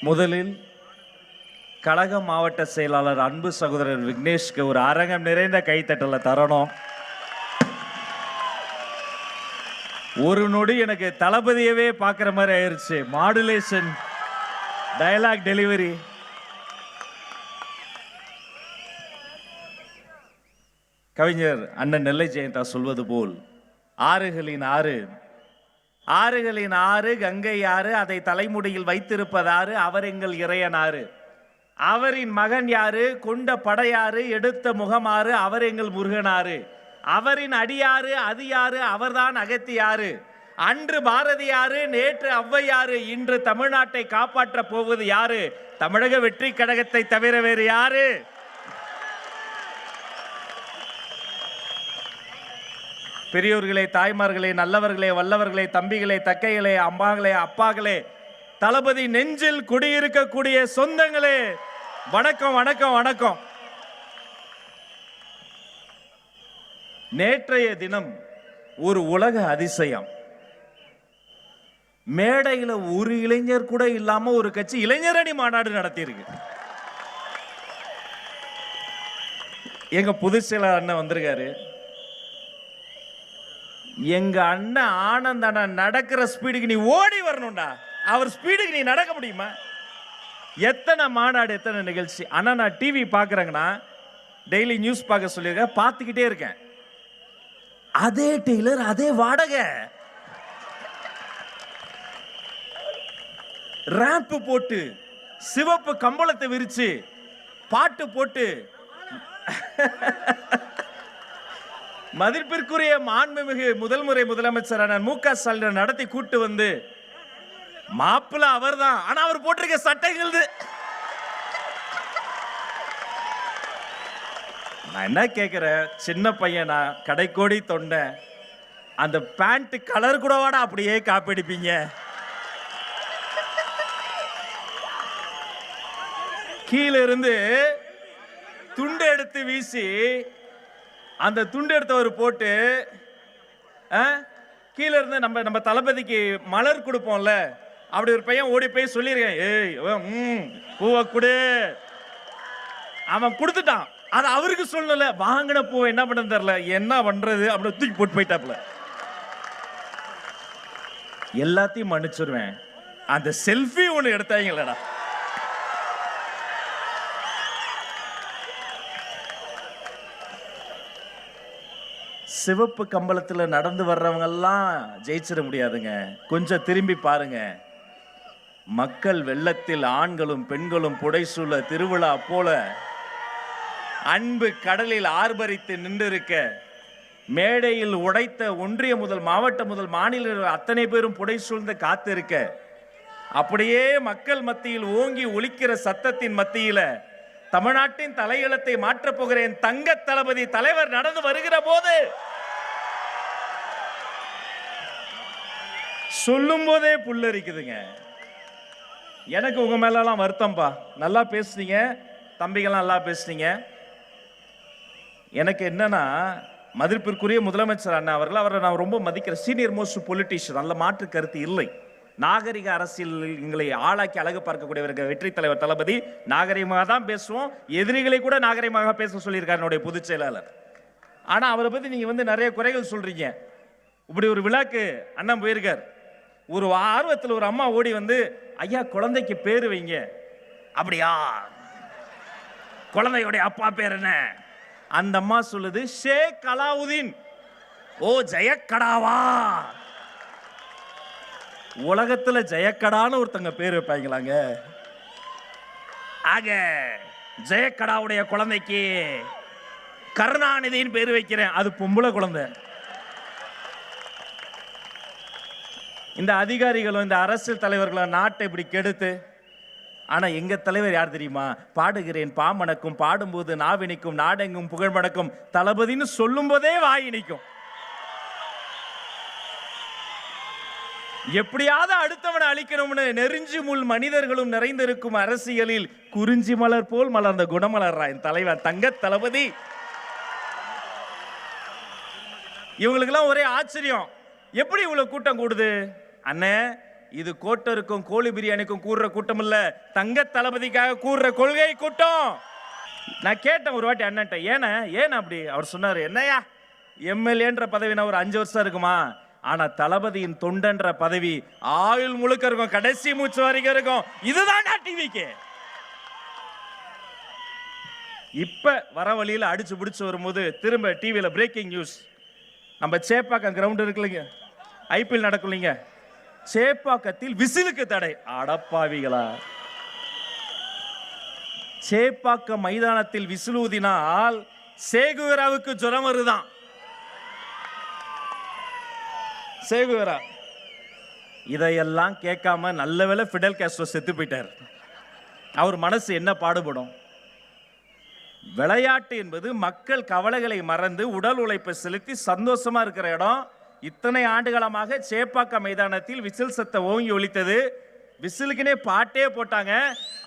முதலில் கழக மாவட்ட செயலாளர் அன்பு சகோதரர் விக்னேஷ்க்கு ஒரு அரங்கம் நிறைந்த கைத்தட்டல தரணும். ஒரு நொடி எனக்கு தளபதியவே பார்க்குற மாதிரி ஆயிடுச்சு. Modulation, dialogue delivery. கவிஞர் அண்ணன் நெல்லை ஜெயந்தா சொல்வது போல் ஆறுகளின் ஆறு, ஆறுகளின் ஆறு கங்கை ஆறு, அதை தலைமுடியில் வைத்திருப்பதாறு அவர் எங்கள் இறையனாறு. அவரின் மகன் யாரு, கொண்ட படையாறு, எடுத்த முகமாறு, அவர் எங்கள் முருகனாறு. அவரின் அடியாறு, அது யாரு, அவர்தான் அகத்தியாறு. அன்று பாரதியாறு, நேற்று ஔவையாறு, இன்று தமிழ்நாட்டை காப்பாற்ற போவது யாரு? தமிழக வெற்றி கழகத்தை தவிர வேறு யாரு? பெரியோர்களே, தாய்மார்களே, நல்லவர்களே, வல்லவர்களே, தம்பிகளே, தக்கைகளே, அம்மாங்களே, அப்பாங்களே, தளபதி நெஞ்சில் குடியிருக்கக்கூடிய சொந்தங்களே, வணக்கம் வணக்கம் வணக்கம். நேற்றைய தினம் ஒரு உலக அதிசயம். மேடையில் ஒரு இளைஞர் கூட இல்லாம ஒரு கட்சி இளைஞரணி மாநாடு நடத்தியிருக்கு. எங்க பொதுச் செயலாளர் அண்ணன் வந்திருக்காரு. எங்க அண்ணன் ஆனந்த் அண்ணன் நடக்கிற ஸ்பீடுக்கு நீ ஓடி வரணும்டா. அவர் ஸ்பீடுக்கு நீ நடக்க முடியுமா? எத்தனை மாநாடு, எத்தனை நிகழ்ச்சி. ஆனா நான் டிவி பார்க்குறேங்கன்னா, டெய்லி நியூஸ் பார்க்க சொல்லியிருக்கேன், பார்த்துக்கிட்டே இருக்கேன். அதே டெய்லர், அதே வாடகை, ரேம்ப் போட்டு, சிவப்பு கம்பளத்தை விரிச்சு, பாட்டு போட்டு, மதிப்பிற்குரிய மாண்புமிகு முதல் முறை முதலமைச்சரான மு.க. ஸ்டாலின் நடத்தி கூட்டு வந்து, மாப்பிள்ள அவர் தான், ஆனா அவர் போட்டிருக்க சட்டைகள். நான் என்ன கேட்கிறேன், சின்ன பையனா, கடைக்கோடி தொண்டை, அந்த பேண்ட் கலர் கூட வாடா அப்படியே காப்பிடிப்பீங்க. கீழே இருந்து துண்டு எடுத்து வீசி, அந்த துண்டு எடுத்தவர் போட்டு, கீழே இருந்து நம்ம தளபதிக்கு மலர் கொடுப்போம்ல, அப்படி ஒரு பையன் ஓடி போய் சொல்லியிருக்கேன், ஏய் பூவை கொடு. அவன் கொடுத்துட்டான். அது அவருக்கு சொல்லல, வாங்கின பூவை என்ன பண்ண தெரியல, என்ன பண்றது அப்படி தூக்கி போட்டு போயிட்டாப்ல. எல்லாத்தையும் மன்னிச்சிருவேன், அந்த செல்ஃபி ஒன்று எடுத்தாங்களடா. சிவப்பு கம்பளத்தில் நடந்து வர்றவங்க எல்லாம் ஜெயிச்சிட முடியாதுங்க. கொஞ்சம் திரும்பி பாருங்க. மக்கள் வெள்ளத்தில் ஆண்களும் பெண்களும் புடைசூழ திருவிழா போல அன்பு கடலில் ஆர்ப்பரித்து நின்றிருக்க, மேடையில் உடைத்த ஒன்றிய முதல் மாவட்ட முதல் மாநில அத்தனை பேரும் புடைசூழ்ந்து காத்திருக்க, அப்படியே மக்கள் மத்தியில் ஓங்கி ஒலிக்கிற சத்தத்தின் மத்தியில தமிழ்நாட்டின் தலையெழுத்தை மாற்றப் போகிறேன் தங்க தளபதி தலைவர் நடந்து வருகிற போது, சொல்லும் போதே புல்லரிக்குதுங்க. எனக்கு உங்க மேலாம் வருத்தம்பா. நல்லா பேசுனீங்க தம்பிகள்லாம், நல்லா பேசுனீங்க. எனக்கு என்னன்னா, மதிப்பிற்குரிய முதலமைச்சர் அண்ணா அவர்கள், அவரை நான் ரொம்ப மதிக்கிற சீனியர் மோஸ்ட் பொலிட்டீஷியன், நல்ல மாற்று கருத்து இல்லை. நாகரிக அரசியல் எங்களை ஆளாக்கி அழகு பார்க்கக்கூடியவர்கள் வெற்றி தலைவர் தளபதி. நாகரிகமாக தான் பேசுவோம், எதிரிகளை கூட நாகரிகமாக பேச சொல்லியிருக்காரு என்னுடைய பொதுச் செயலாளர். ஆனால் அவரை பற்றி நீங்கள் நிறைய குறைகள் சொல்றீங்க. இப்படி ஒரு விழாக்கு அண்ணன் போயிருக்கார். ஒரு ஆர்வத்தில் ஒரு அம்மா ஓடி வந்து, ஐயா குழந்தைக்கு பேரு வைங்க. அப்படியா, குழந்தையோடைய அப்பா பேர் என்ன? அந்த அம்மா சொல்லுது, ஷேக் அலாவுதீன். ஓ ஜெயக்கடாவா? உலகத்துல ஜெயக்கடான்னு ஒருத்தங்க பேர் வைப்பாங்களாங்க? ஆக ஜெயக்கடாவுடைய குழந்தைக்கு கருணாநிதியின் பேர் வைக்கிறேன். அது பொம்பளை குழந்தை. இந்த அதிகாரிகளும் இந்த அரசியல் தலைவர்களும் நாட்டை இப்படி கெடுத்து, ஆனா எங்க தலைவர் யார் தெரியுமா? பாடுகிறேன் பாமணக்கும், பாடும்போது நாவினிக்கும், நாடெங்கும் புகழ் மணக்கும், தளபதினு சொல்லும் போதே வாயினிக்கும். எப்படியாவது அடுத்தவனை அழிக்கணும்னு நெருஞ்சி முள் மனிதர்களும் நிறைந்திருக்கும் அரசியலில் குறிஞ்சி மலர் போல் மலர்ந்த குணமலர்றா என் தலைவர் தங்க தளபதி. இவங்களுக்கெல்லாம் ஒரே ஆச்சரியம், எப்படி இவ்வளவு கூட்டம் கூடுது? அண்ணே, இது கோட்டருக்கும் கோழி பிரியாணிக்கும் கூறுற கூட்டம் இல்ல, தங்க தளபதிக்காக கூறுற கொள்கை கூட்டம். நான் கேட்டேன் ஒரு வாட்டி அண்ணன்ட்ட, ஏன்னா அப்படி? அவர் சொன்னாரு, என்னையா எம்எல்ஏன்ற பதவி நான் ஒரு 5 வருஷம் இருக்குமா, ஆனா தளபதியின் தொண்டன்ற பதவி ஆயுள் முழுக்க இருக்கும், கடைசி மூச்சு வரைக்கும் இருக்கும். இதுதான் டிவிக்கு. இப்ப வர வழியில அடிச்சு பிடிச்சு வரும்போது திரும்ப டிவியில பிரேக்கிங் நியூஸ். நம்ம சேப்பாக்கம் கிரவுண்ட் இருக்குல்லைங்க, ஐபிஎல் நடக்கும்லைங்க, சேப்பாக்கத்தில் விசிலுக்கு தடை. அடப்பாவிகளா, சேப்பாக்கம் மைதானத்தில் விசில் ஊதினால் சேகுவராவுக்கு ஜுரம் வருதான். சேகுவரா இதையெல்லாம் கேட்காம நல்ல வேளை ஃபிடல் காஸ்ட்ரோ செத்து போயிட்டார். அவர் மனசு என்ன பாடுபடும்? விளையாட்டு என்பது மக்கள் கவலைகளை மறந்து உடல் உழைப்பை செலுத்தி சந்தோஷமா இருக்கிற இடம். இத்தனை ஆண்டுகாலமாக சேப்பாக்கம் மைதானத்தில் விசில் சத்தம் ஓங்கி ஒலித்தது. விசிலுக்குனே பாட்டே போட்டாங்க.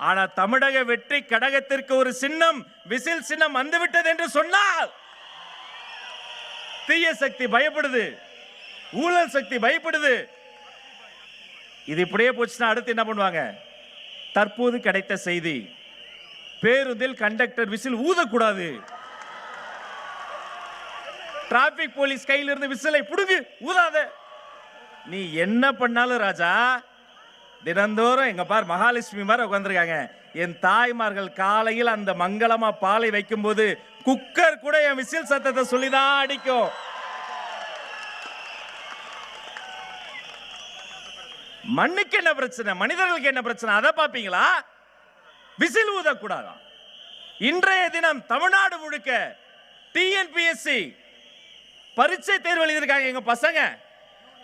ஆனா தமிழக வெற்றி கழகத்திற்கு ஒரு சின்னம், விசில் சின்னம் வந்துவிட்டது என்று சொன்னால் தீய சக்தி பயப்படுது, ஊழல் சக்தி பயப்படுது. இது இப்படியே போச்சுன்னா அடுத்து என்ன பண்ணுவாங்க? தற்போது கிடைத்த செய்தி, பேருந்தில் கண்டக்டர் விசில் ஊதக்கூடாது. டிராபிக் போலீஸ் கையில் இருந்து விசிலை புடுங்கு, ஊதாத. நீ என்ன பண்ணாலும் ராஜா, தினந்தோறும் எங்க பார் மகாலட்சுமி மாதிரி உட்கார்ந்துருக்காங்க. என் தாய்மார்கள் காலையில் அந்த மங்களமா பாலை வைக்கும் போது குக்கர் கூட என் விசில் சத்தத்தை சொல்லிதான் அடிக்கும். மண்ணுக்கு என்ன பிரச்சனை, மனிதர்களுக்கு என்ன பிரச்சனை, அதை பாப்பீங்களா? விசில் ஊதக்கூடாதா? இன்றைய தினம் தமிழ்நாடு முழுக்க டிஎன்பிஎஸ்சி பரீட்சை தேர்வு எழுதியிருக்காங்க எங்க பசங்க.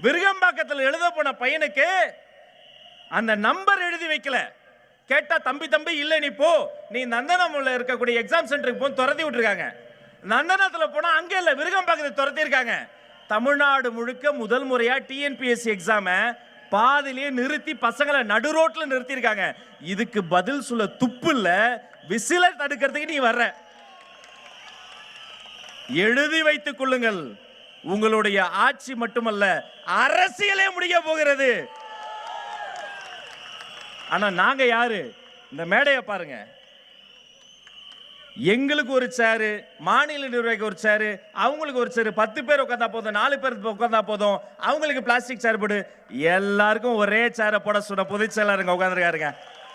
விருகம்பாக்கத்தில் எழுத போன பையனுக்கு அந்த நம்பர் எழுதி வைக்கல. கேட்டா தம்பி இல்ல நீ போ, நீ நந்தனம்ல இருக்கக்கூடிய எக்ஸாம் சென்டருக்கு போ, துரத்தி விட்டுருக்காங்க. நந்தனத்துல போனா அங்க இல்ல, விருகம்பாக்கத்தில் துரத்தி இருக்காங்க. தமிழ்நாடு முழுக்க முதல் முறையா டிஎன்பிஎஸ்சி எக்ஸாம பாதிலேயே நிறுத்தி பசங்களை நடு ரோட்ல நிறுத்தி இருக்காங்க. இதுக்கு பதில் சொல்ல துப்பு இல்ல. விசிலை தடுக்கிறதுக்கு நீ வர்ற. எழுதி வைத்துக் கொள்ளுங்கள், உங்களுடைய ஆட்சி மட்டுமல்ல அரசியலே முடிய போகிறது. ஆனா நாங்க யாரு? இந்த மேடையை பாருங்க. எங்களுக்கு ஒரு சேரு, மாநில நிர்வாகிக்கு ஒரு சேரு, அவங்களுக்கு ஒரு சேரு, 10 பேர் உட்காந்தா போதும், 4 பேர் உட்காந்தா போதும், அவங்களுக்கு பிளாஸ்டிக் சேர் போடு. எல்லாருக்கும் ஒரே சேரை போட சொன்ன பொதுச் செயலாளருங்க உட்காந்துருக்காருங்க.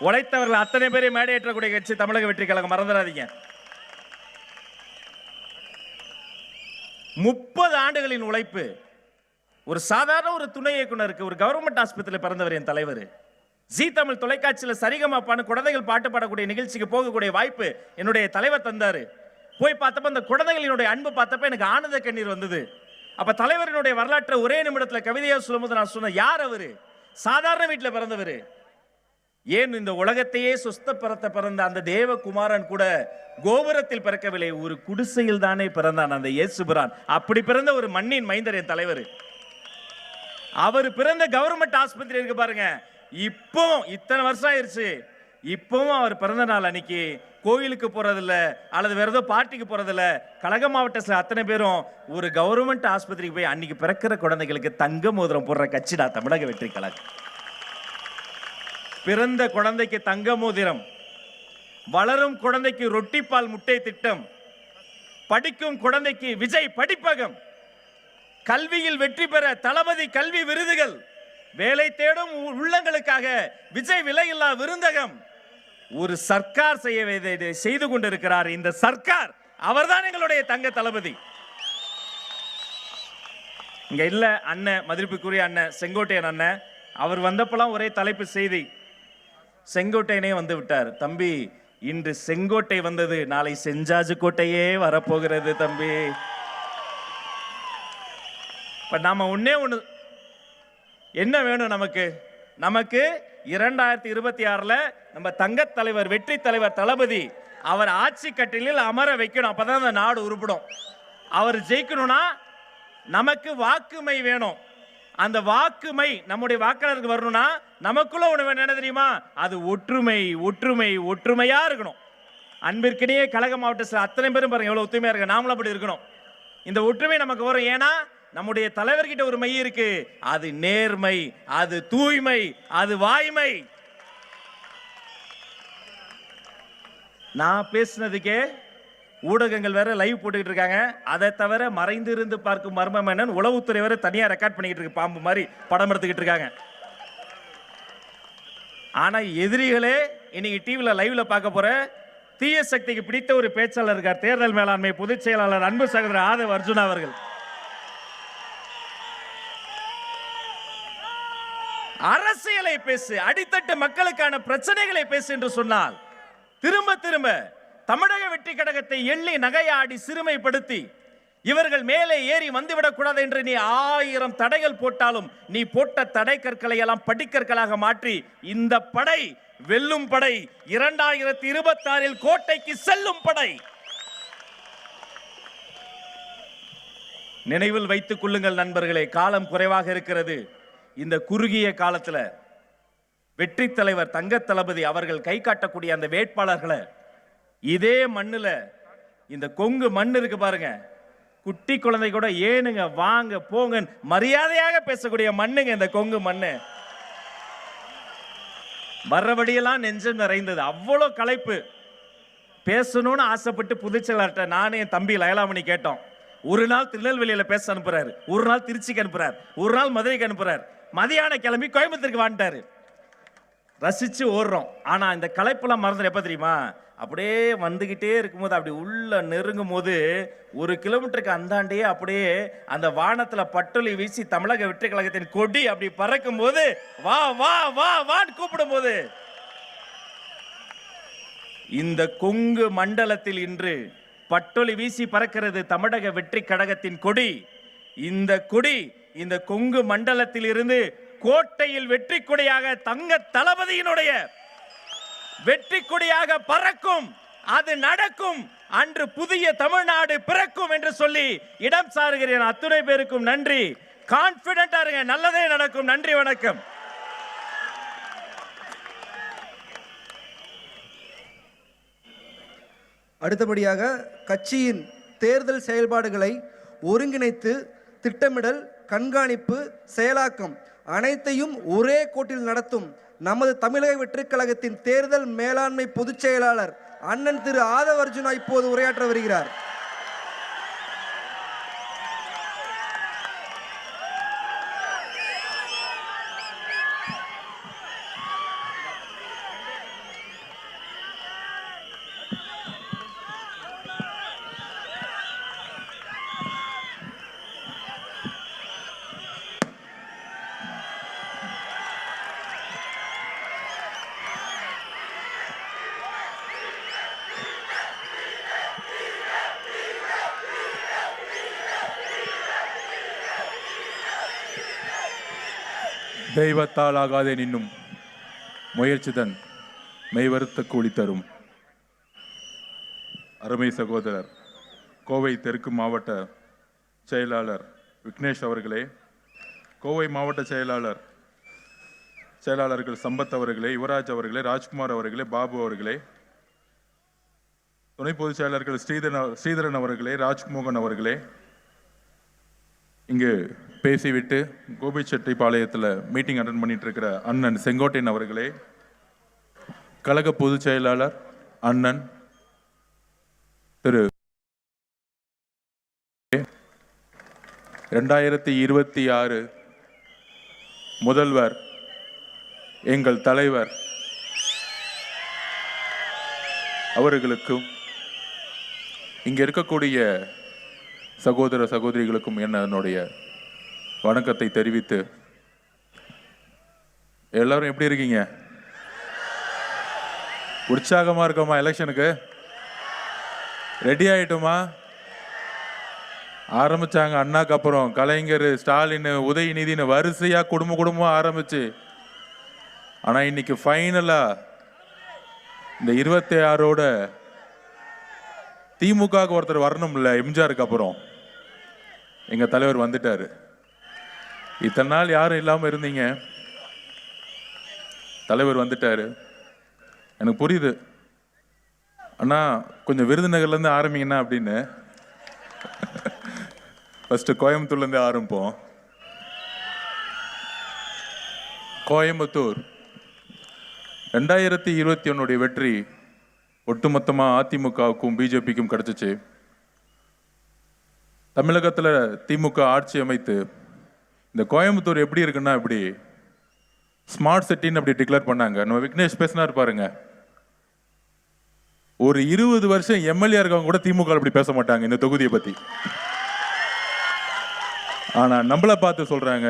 உழைத்தவர்கள் அத்தனை பேரையும் மேடையேற்றக்கூடிய கட்சி தமிழக வெற்றி கழகம், மறந்துடாதீங்க. 30 ஆண்டுகளின் உழைப்பு. ஒரு சாதாரண ஒரு துணை இயக்குனருக்கு ஒரு கவர்மெண்ட் ஆஸ்பத்திரியில் பிறந்தவர் என் தலைவர். ஜி தமிழ் தொலைக்காட்சியில் சரிகமாப்பான்னு குழந்தைகள் பாட்டு பாடக்கூடிய நிகழ்ச்சிக்கு போகக்கூடிய வாய்ப்பு என்னுடைய தலைவர் தந்தாரு. போய் பார்த்தப்ப அந்த குழந்தைகளினுடைய அன்பு பார்த்தப்ப எனக்கு ஆனந்த கண்ணீர் வந்தது. அப்ப தலைவரினுடைய வரலாற்றை ஒரே நிமிடத்தில் கவிதையா சொல்லும்போது நான் சொன்ன, யார் அவரு? சாதாரண வீட்டில் பிறந்தவர். ஏன் இந்த உலகத்தையே சுஸ்தப்படுத்த பிறந்த அந்த தேவகுமாரன் கூட கோபுரத்தில் பிறக்கவில்லை, ஒரு குடிசையில் தானே பிறந்தான் அந்த இயேசுபிரான். அப்படி பிறந்த ஒரு மண்ணின் மைந்தர் என் தலைவர். அவர் பிறந்த கவர்மெண்ட் ஆஸ்பத்திரி இருக்கு பாருங்க, இப்போ இத்தனை வருஷம் ஆயிருச்சு, இப்பவும் அவர் பிறந்த நாள் அன்னைக்கு கோயிலுக்கு போறதில்ல அல்லது வேற ஏதோ பார்ட்டிக்கு போறதில்ல. கழக மாவட்டத்தில் அத்தனை பேரும் ஒரு கவர்மெண்ட் ஆஸ்பத்திரிக்கு போய் அன்னைக்கு பிறக்கிற குழந்தைகளுக்கு தங்க மோதிரம் போடுற கட்சிடா தமிழக வெற்றி கழகம். பிறந்த குழந்தைக்கு தங்க மோதிரம், வளரும் குழந்தைக்கு ரொட்டிப்பால் முட்டை திட்டம், படிக்கும் குழந்தைக்கு விஜய் படிப்பகம், கல்வியில் வெற்றி பெற தளபதி கல்வி விருதுகள், வேலை தேடும் உள்ளங்களுக்காக விஜய் விலையில்லா விருந்தகம். ஒரு சர்க்கார் செய்து கொண்டிருக்கிறார் இந்த சர்க்கார். அவர்தான் எங்களுடைய தங்க தளபதி. இங்க இல்ல அண்ணன், மதிப்புக்குரிய அண்ணன் செங்கோட்டையன் அண்ணன், அவர் வந்தப்பெல்லாம் ஒரே தலைப்பு செய்தி, செங்கோட்டையனே வந்து விட்டார். தம்பி, இன்று செங்கோட்டை வந்தது, நாளை செஞ்சாஜு கோட்டையே வரப்போகிறது தம்பி. நாம ஒன்னே ஒண்ணு, என்ன வேணும் நமக்கு? நமக்கு 2026 நம்ம தங்க தலைவர் வெற்றி தலைவர் தளபதி அவர் ஆட்சி கட்டிலில் அமர வைக்கணும். அப்பதான் அந்த நாடு உருப்படும். அவர் ஜெயிக்கணும்னா நமக்கு வாக்குமை வேணும். அந்த வாக்குமை நம்முடைய வாக்காளருக்கு வரணும்னா நமக்குள்ள ஒண்ணு என்ன தெரியுமா? அது ஒற்றுமை, ஒற்றுமை, ஒற்றுமையா இருக்கணும். அன்பிற்கிடையே கழக மாவட்டத்தில் அத்தனை பேரும் பாருங்க எவ்வளவு ஒற்றுமையா இருக்கு. நாமளும் அப்படி இருக்கணும். இந்த ஒற்றுமை நமக்கு வரும். ஏன்னா நம்முடைய தலைவர்கிட்ட ஒரு மை இருக்கு, அது நேர்மை, அது தூய்மை, அது வாய்மை. நான் பேசினதுக்கே ஊடகங்கள் வேற லைவ் போட்டுக்கிட்டு இருக்காங்க. அதை தவிர மறைந்து இருந்து பார்க்கும் மர்மம் என்னன்னு உளவுத்துறை வேற தனியா ரெக்கார்ட் பண்ணிக்கிட்டு இருக்கு, பாம்பு மாதிரி படம் எடுத்துக்கிட்டு இருக்காங்க. ஆனா எதிரிகளே இன்னைக்கு டிவில லைவ்ல பார்க்க போற தீய சக்திக்கு பிடித்த ஒரு பேச்சாளர் இருக்கார், தேர்தல் மேலாண்மை பொதுச் செயலாளர் அன்பு சகோதரர் ஆதவ் அர்ஜுனா அவர்கள். அரசியலை பேசு, அடித்தட்டு மக்களுக்கான பிரச்சனைகளை பேசு என்று சொன்னால் திரும்ப திரும்ப தமிழக வெற்றி கழகத்தை எள்ளி நகையாடி சிறுமைப்படுத்தி இவர்கள் மேலே ஏறி வந்துவிடக் கூடாது என்று நீ 1000 தடைகள் போட்டாலும் நீ போட்ட தடை கற்களை எல்லாம் படிக்கற்களாக மாற்றி இந்த படை வெல்லும் படை, 2026 கோட்டைக்கு செல்லும் படை. நினைவில் வைத்துக் கொள்ளுங்கள் நண்பர்களே, காலம் குறைவாக இருக்கிறது. இந்த குறுகிய காலத்தில் வெற்றி தலைவர் தங்க தளபதி அவர்கள் கை காட்டக்கூடிய அந்த வேட்பாளர்களை இதே மண்ணில், இந்த கொங்கு மண் இருக்கு பாருங்க, குட்டி குழந்தை கூட ஏனுங்க வாங்க போங்க மரியாதையாக பேசக்கூடிய மண்ணுங்க இந்த கொங்கு மண்ணு. மறுபடியெல்லாம் நெஞ்சம் நிறைந்தது, அவ்வளோ களைப்பு. பேசணும்னு ஆசைப்பட்டு புதுச்செயலாளர்கிட்ட நானே என் தம்பி லயலாமணி கேட்டோம். ஒரு நாள் திருநெல்வேலியில பேச அனுப்புறாரு, ஒரு நாள் திருச்சிக்கு அனுப்புறாரு, ஒரு நாள் மதுரைக்கு அனுப்புறாரு, மதியானம் கிளம்பி கோயம்புத்தூருக்கு வந்துட்டாரு. ரசிச்சு ஓடுறோம். ஆனா இந்த களைப்பெல்லாம் மறந்துடும் எப்ப தெரியுமா? அப்படியே வந்துகிட்டே இருக்கும்போது அப்படி உள்ள நெருங்கும் போது 1 கிலோமீட்டருக்கு அந்தாண்டே அப்படியே அந்த வானத்துல பட்டொலி வீசி தமிழக வெற்றி கழகத்தின் கொடி அப்படி பறக்கும் போது வா வா வா வான்னு கூப்பிடும் போது இந்த கொங்கு மண்டலத்தில் இன்று பட்டொலி வீசி பறக்கிறது தமிழக வெற்றி கழகத்தின் கொடி. இந்த கொடி இந்த கொங்கு மண்டலத்தில் இருந்து கோட்டையில் வெற்றி கொடியாக தங்க தளபதியினுடைய வெற்றி கொடியாக பறக்கும். அது நடக்கும். அன்று புதிய தமிழ்நாடு பிறக்கும் என்று சொல்லி இடம் சாருகிறேன். அத்துணை பேருக்கும் நன்றி. கான்பிடென்டா இருங்க, நல்லதே நடக்கும். நன்றி, வணக்கம். அடுத்தபடியாக கட்சியின் தேர்தல் செயல்பாடுகளை ஒருங்கிணைத்து திட்டமிடல், கண்காணிப்பு, செயலாக்கம் அனைத்தையும் ஒரே கோட்டில் நடத்தும் நமது தமிழக வெற்றிக் கழகத்தின் தேர்தல் மேலாண்மை பொதுச் செயலாளர் அண்ணன் திரு ஆதவ் அர்ஜுனா இப்போது உரையாற்ற வருகிறார். தெய்வத்தால் ஆகாதே நின்னும் முயற்சிதன் மெய்வருத்த கூலி தரும். அருமை சகோதரர் கோவை தெற்கு மாவட்ட செயலாளர் விக்னேஷ் அவர்களே, கோவை மாவட்ட செயலாளர்கள் சம்பத் அவர்களே, யுவராஜ் அவர்களே, ராஜ்குமார் அவர்களே, பாபு அவர்களே, துணை பொதுச் செயலாளர்கள் ஸ்ரீதரன் அவர்களே, ராஜ்மோகன் அவர்களே, இங்கு பேசிவிட்டு கோபிச்செட்டிப்பாளையத்தில் மீட்டிங் அட்டன் பண்ணிட்டு இருக்கிற அண்ணன் செங்கோட்டையன் அவர்களே, கழக பொதுச் செயலாளர் அண்ணன் திரு 2026 முதல்வர் எங்கள் தலைவர் அவர்களுக்கும் இங்க இருக்கக்கூடிய சகோதர சகோதரிகளுக்கும் என்னுடைய வணக்கத்தை தெரிவித்து, எல்லாரும் எப்படி இருக்கீங்க? உற்சாகமா இருக்கோமா? எலெக்ஷனுக்கு ரெடி ஆயிட்டோமா? ஆரம்பிச்சாங்க அண்ணாக்கு அப்புறம் கலைஞர், ஸ்டாலின், உதயநிதினு வரிசையா குடும்பம் ஆரம்பிச்சு, ஆனா இன்னைக்கு ஃபைனலா இந்த 26ஓட திமுக ஒருத்தர் வரணும்ல, எம்ஜிஆருக்கு அப்புறம் எங்க தலைவர் வந்துட்டாரு. இத்தனை நாள் யாரும் இல்லாம இருந்தீங்க, தலைவர் வந்துட்டாரு. எனக்கு புரியுது அண்ணா, கொஞ்சம் விருதுநகர்ல இருந்து ஆரம்பிங்கண்ணா அப்படின்னு. ஃபர்ஸ்ட் கோயம்புத்தூர்லேருந்து ஆரம்பிப்போம். கோயம்புத்தூர் 2021 வெற்றி ஒட்டுமொத்தமாக அதிமுகவுக்கும் பிஜேபிக்கும் கிடைச்சிச்சு. தமிழகத்தில் திமுக ஆட்சி அமைத்து இந்த கோயம்புத்தூர் எப்படி இருக்குன்னா இப்படி ஸ்மார்ட் சிட்டின்னு அப்படி டிக்ளேர் பண்ணாங்க. நம்ம விக்னேஷ் பேசினார் பாருங்க. ஒரு 20 வருஷம் எம்எல்ஏ இருக்கவங்க கூட திமுக அப்படி பேச மாட்டாங்க இந்த தொகுதியை பத்தி. ஆனா நம்மள பார்த்து சொல்றாங்க,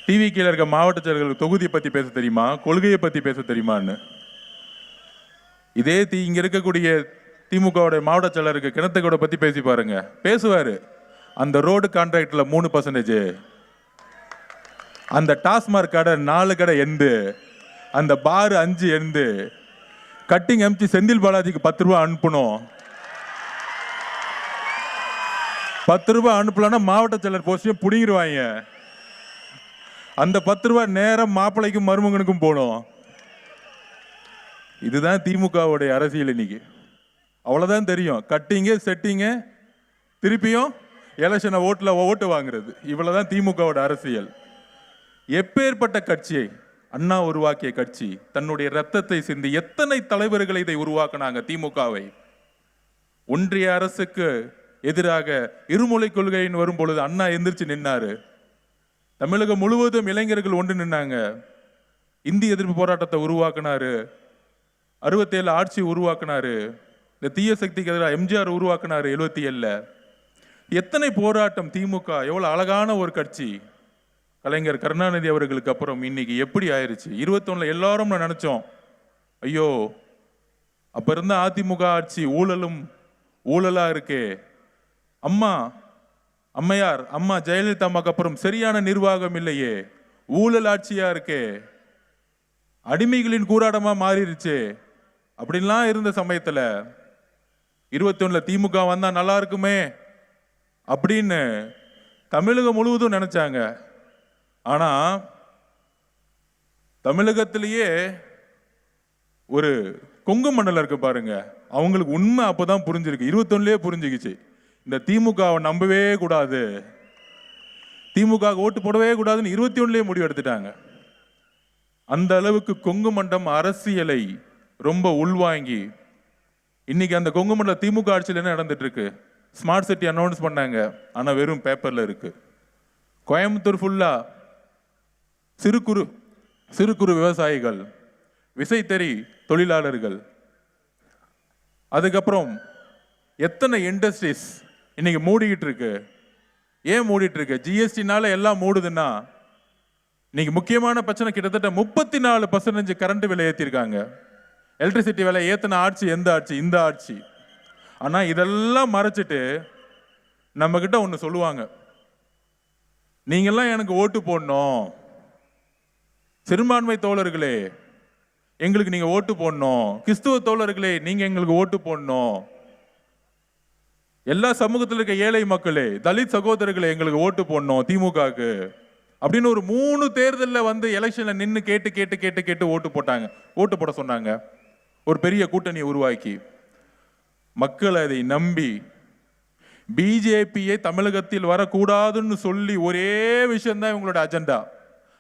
டிவி கீழே இருக்க மாவட்ட செயலர்களுக்கு தொகுதியை பத்தி பேச தெரியுமா, கொள்கையை பத்தி பேச தெரியுமான்னு. இதே இங்க இருக்கக்கூடிய திமுகவுடைய மாவட்ட செயலருக்கு கிணத்துக்கூட பத்தி பேசி பாருங்க, பேசுவாரு. அந்த ரோடு கான்ட்ராக்ட்ல 3%, அந்த டாஸ்மாக் கடை 4 கடை எந்து, அந்த பார் 5 எந்து, கட்டிங் எம்சி செந்தில் பாலாஜிக்கு 10 ரூபாய் அனுப்பணும். 10 ரூபாய் அனுப்பலன்னா மாவட்ட செயலர் போஸ்டையும் புடிங்கிடுவாங்க. அந்த 10 ரூபாய் நேரம் மாப்பிள்ளைக்கும் மருமகனுக்கும் போகணும். இதுதான் திமுகவுடைய அரசியல் இன்னைக்கு. அவ்வளவுதான் தெரியும். கட்டிங்கு செட்டிங்கு, திருப்பியும் எலெக்ஷனை ஓட்டு வாங்குறது, இவ்வளவுதான் திமுகவோட அரசியல். எப்பேற்பட்ட கட்சியை அண்ணா உருவாக்கிய கட்சி, தன்னுடைய ரத்தத்தை சிந்தி எத்தனை தலைவர்களை இதை உருவாக்கினாங்க திமுகவை. ஒன்றிய அரசுக்கு எதிராக இருமொழி கொள்கையின் வரும் பொழுது அண்ணா எந்திரிச்சு நின்னாரு. தமிழகம் முழுவதும் இளைஞர்கள் ஒன்று நின்னாங்க. இந்தி எதிர்ப்பு போராட்டத்தை உருவாக்கினாரு. 67 ஆட்சி உருவாக்கினாரு. இந்த தீய சக்திக்கு எதிராக எம்ஜிஆர் உருவாக்கினாரு 77. எத்தனை போராட்டம் திமுக, எவ்வளவு அழகான ஒரு கட்சி. கலைஞர் கருணாநிதி அவர்களுக்கு அப்புறம் இன்னைக்கு எப்படி ஆயிருச்சு. 21 எல்லாரும் நான் நினைச்சோம், ஐயோ அப்ப இருந்த அதிமுக ஆட்சி ஊழலா இருக்கே. அம்மையார் அம்மா ஜெயலலிதா அம்மாக்கு அப்புறம் சரியான நிர்வாகம் இல்லையே, ஊழல் ஆட்சியா இருக்கே, அடிமைகளின் கூறாடமா மாறிடுச்சு அப்படின்லாம் இருந்த சமயத்துல 21 திமுக வந்தா நல்லா இருக்குமே அப்படின்னு தமிழகம் முழுவதும் நினைச்சாங்க. ஆனா தமிழகத்திலேயே ஒரு கொங்கு மண்டலம் இருக்கு பாருங்க, அவங்களுக்கு உண்மை அப்பதான் புரிஞ்சிருக்கு. 21 புரிஞ்சுக்கிச்சு, இந்த திமுகவை நம்பவே கூடாது, திமுக ஓட்டு போடவே கூடாதுன்னு 21 முடிவு எடுத்துட்டாங்க. அந்த அளவுக்கு கொங்கு மண்டலம் அரசியலை ரொம்ப உள்வாங்கி இன்னைக்கு அந்த கொங்கு மண்டல திமுக ஆட்சியில் என்ன நடந்துட்டு இருக்கு. ஸ்மார்ட் சிட்டி அனௌன்ஸ் பண்ணாங்க, ஆனா வெறும் பேப்பர்ல இருக்கு. கோயம்புத்தூர் ஃபுல்லா சிறு குறு விவசாயிகள், விசைத்தறி தொழிலாளர்கள், அதுக்கப்புறம் எத்தனை இண்டஸ்ட்ரீஸ் இன்னைக்கு மூடிக்கிட்டு இருக்கு. ஏன் மூடிட்டு இருக்கு? ஜிஎஸ்டினால எல்லாம் மூடுதுன்னா இன்னைக்கு முக்கியமான பிரச்சனை, கிட்டத்தட்ட 34% கரண்ட் விலை ஏற்றிருக்காங்க. எலக்ட்ரிசிட்டி விலை ஏத்தின ஆட்சி எந்த ஆட்சி? இந்த ஆட்சி. ஆனா இதெல்லாம் மறைச்சிட்டு நம்ம கிட்ட ஒண்ணு சொல்லுவாங்க, நீங்கெல்லாம் எனக்கு ஓட்டு போடணும், சிறுபான்மை தோழர்களே எங்களுக்கு நீங்க ஓட்டு போடணும், கிறிஸ்துவ தோழர்களே நீங்க எங்களுக்கு ஓட்டு போடணும், எல்லா சமூகத்தில் இருக்க ஏழை மக்களே, தலித் சகோதரர்களே எங்களுக்கு ஓட்டு போடணும் திமுகவுக்கு அப்படின்னு ஒரு 3 தேர்தலில் வந்து எலெக்ஷன்ல நின்று கேட்டு கேட்டு கேட்டு கேட்டு ஓட்டு போட சொன்னாங்க. ஒரு பெரிய கூட்டணியை உருவாக்கி மக்கள் அதை நம்பி பிஜேபியை தமிழகத்தில் வரக்கூடாதுன்னு சொல்லி ஒரே விஷயம்தான் இவங்களோட அஜெண்டா.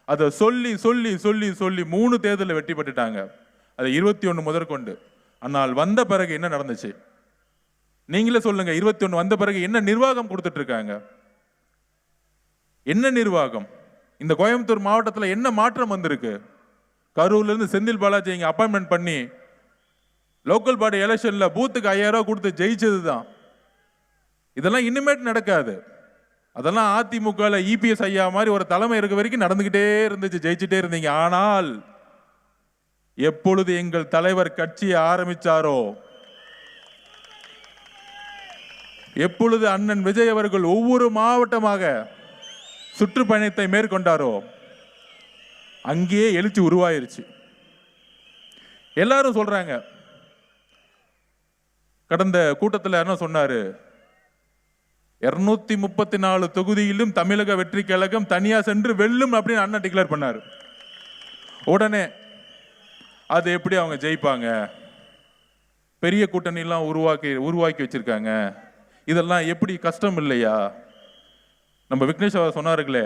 அதை சொல்லி சொல்லி சொல்லி சொல்லி 3 தேர்தலில் வெற்றி பெற்றுட்டாங்க. அது 21 முதற்கொண்டு. ஆனால் வந்த பிறகு என்ன நடந்துச்சு நீங்களே சொல்லுங்க. 21 வந்த பிறகு என்ன நிர்வாகம் கொடுத்துட்டு இருக்காங்க? என்ன நிர்வாகம்? இந்த கோயம்புத்தூர் மாவட்டத்தில் என்ன மாற்றம் வந்திருக்கு? கரூர்ல இருந்து செந்தில் பாலாஜி இங்க அப்பாயின்மெண்ட் பண்ணி லோக்கல் பாடி எலெக்ஷன்ல பூத்துக்கு 5000 ரூபாய் கொடுத்து ஜெயிச்சது தான். இதெல்லாம் இனிமேட் நடக்காது. அதெல்லாம் அதிமுக இபிஎஸ் ஐயா மாதிரி ஒரு தலைமை இருக்க வரைக்கும் நடந்துகிட்டே இருந்துச்சு, ஜெயிச்சுட்டே இருந்தீங்க. ஆனால் எப்பொழுது எங்கள் தலைவர் கட்சியை ஆரம்பிச்சாரோ, எப்பொழுது அண்ணன் விஜய் அவர்கள் ஒவ்வொரு மாவட்டமாக சுற்றுப்பயணத்தை மேற்கொண்டாரோ, அங்கேயே எழுச்சி உருவாயிருச்சு. எல்லாரும் சொல்றாங்க, கடந்த கூட்டத்தில் என்ன சொன்னாரு, 234 தொகுதியிலும் தமிழக வெற்றி கழகம் தனியா சென்று வெல்லும் அப்படின்னு அண்ணன் டிக்ளேர் பண்ணாரு. உடனே அது எப்படி அவங்க ஜெயிப்பாங்க? பெரிய கூட்டணி எல்லாம் உருவாக்கி வச்சிருக்காங்க, இதெல்லாம் எப்படி கஷ்டம் இல்லையா? நம்ம விக்னேஷ் அவர் சொன்னார்களே,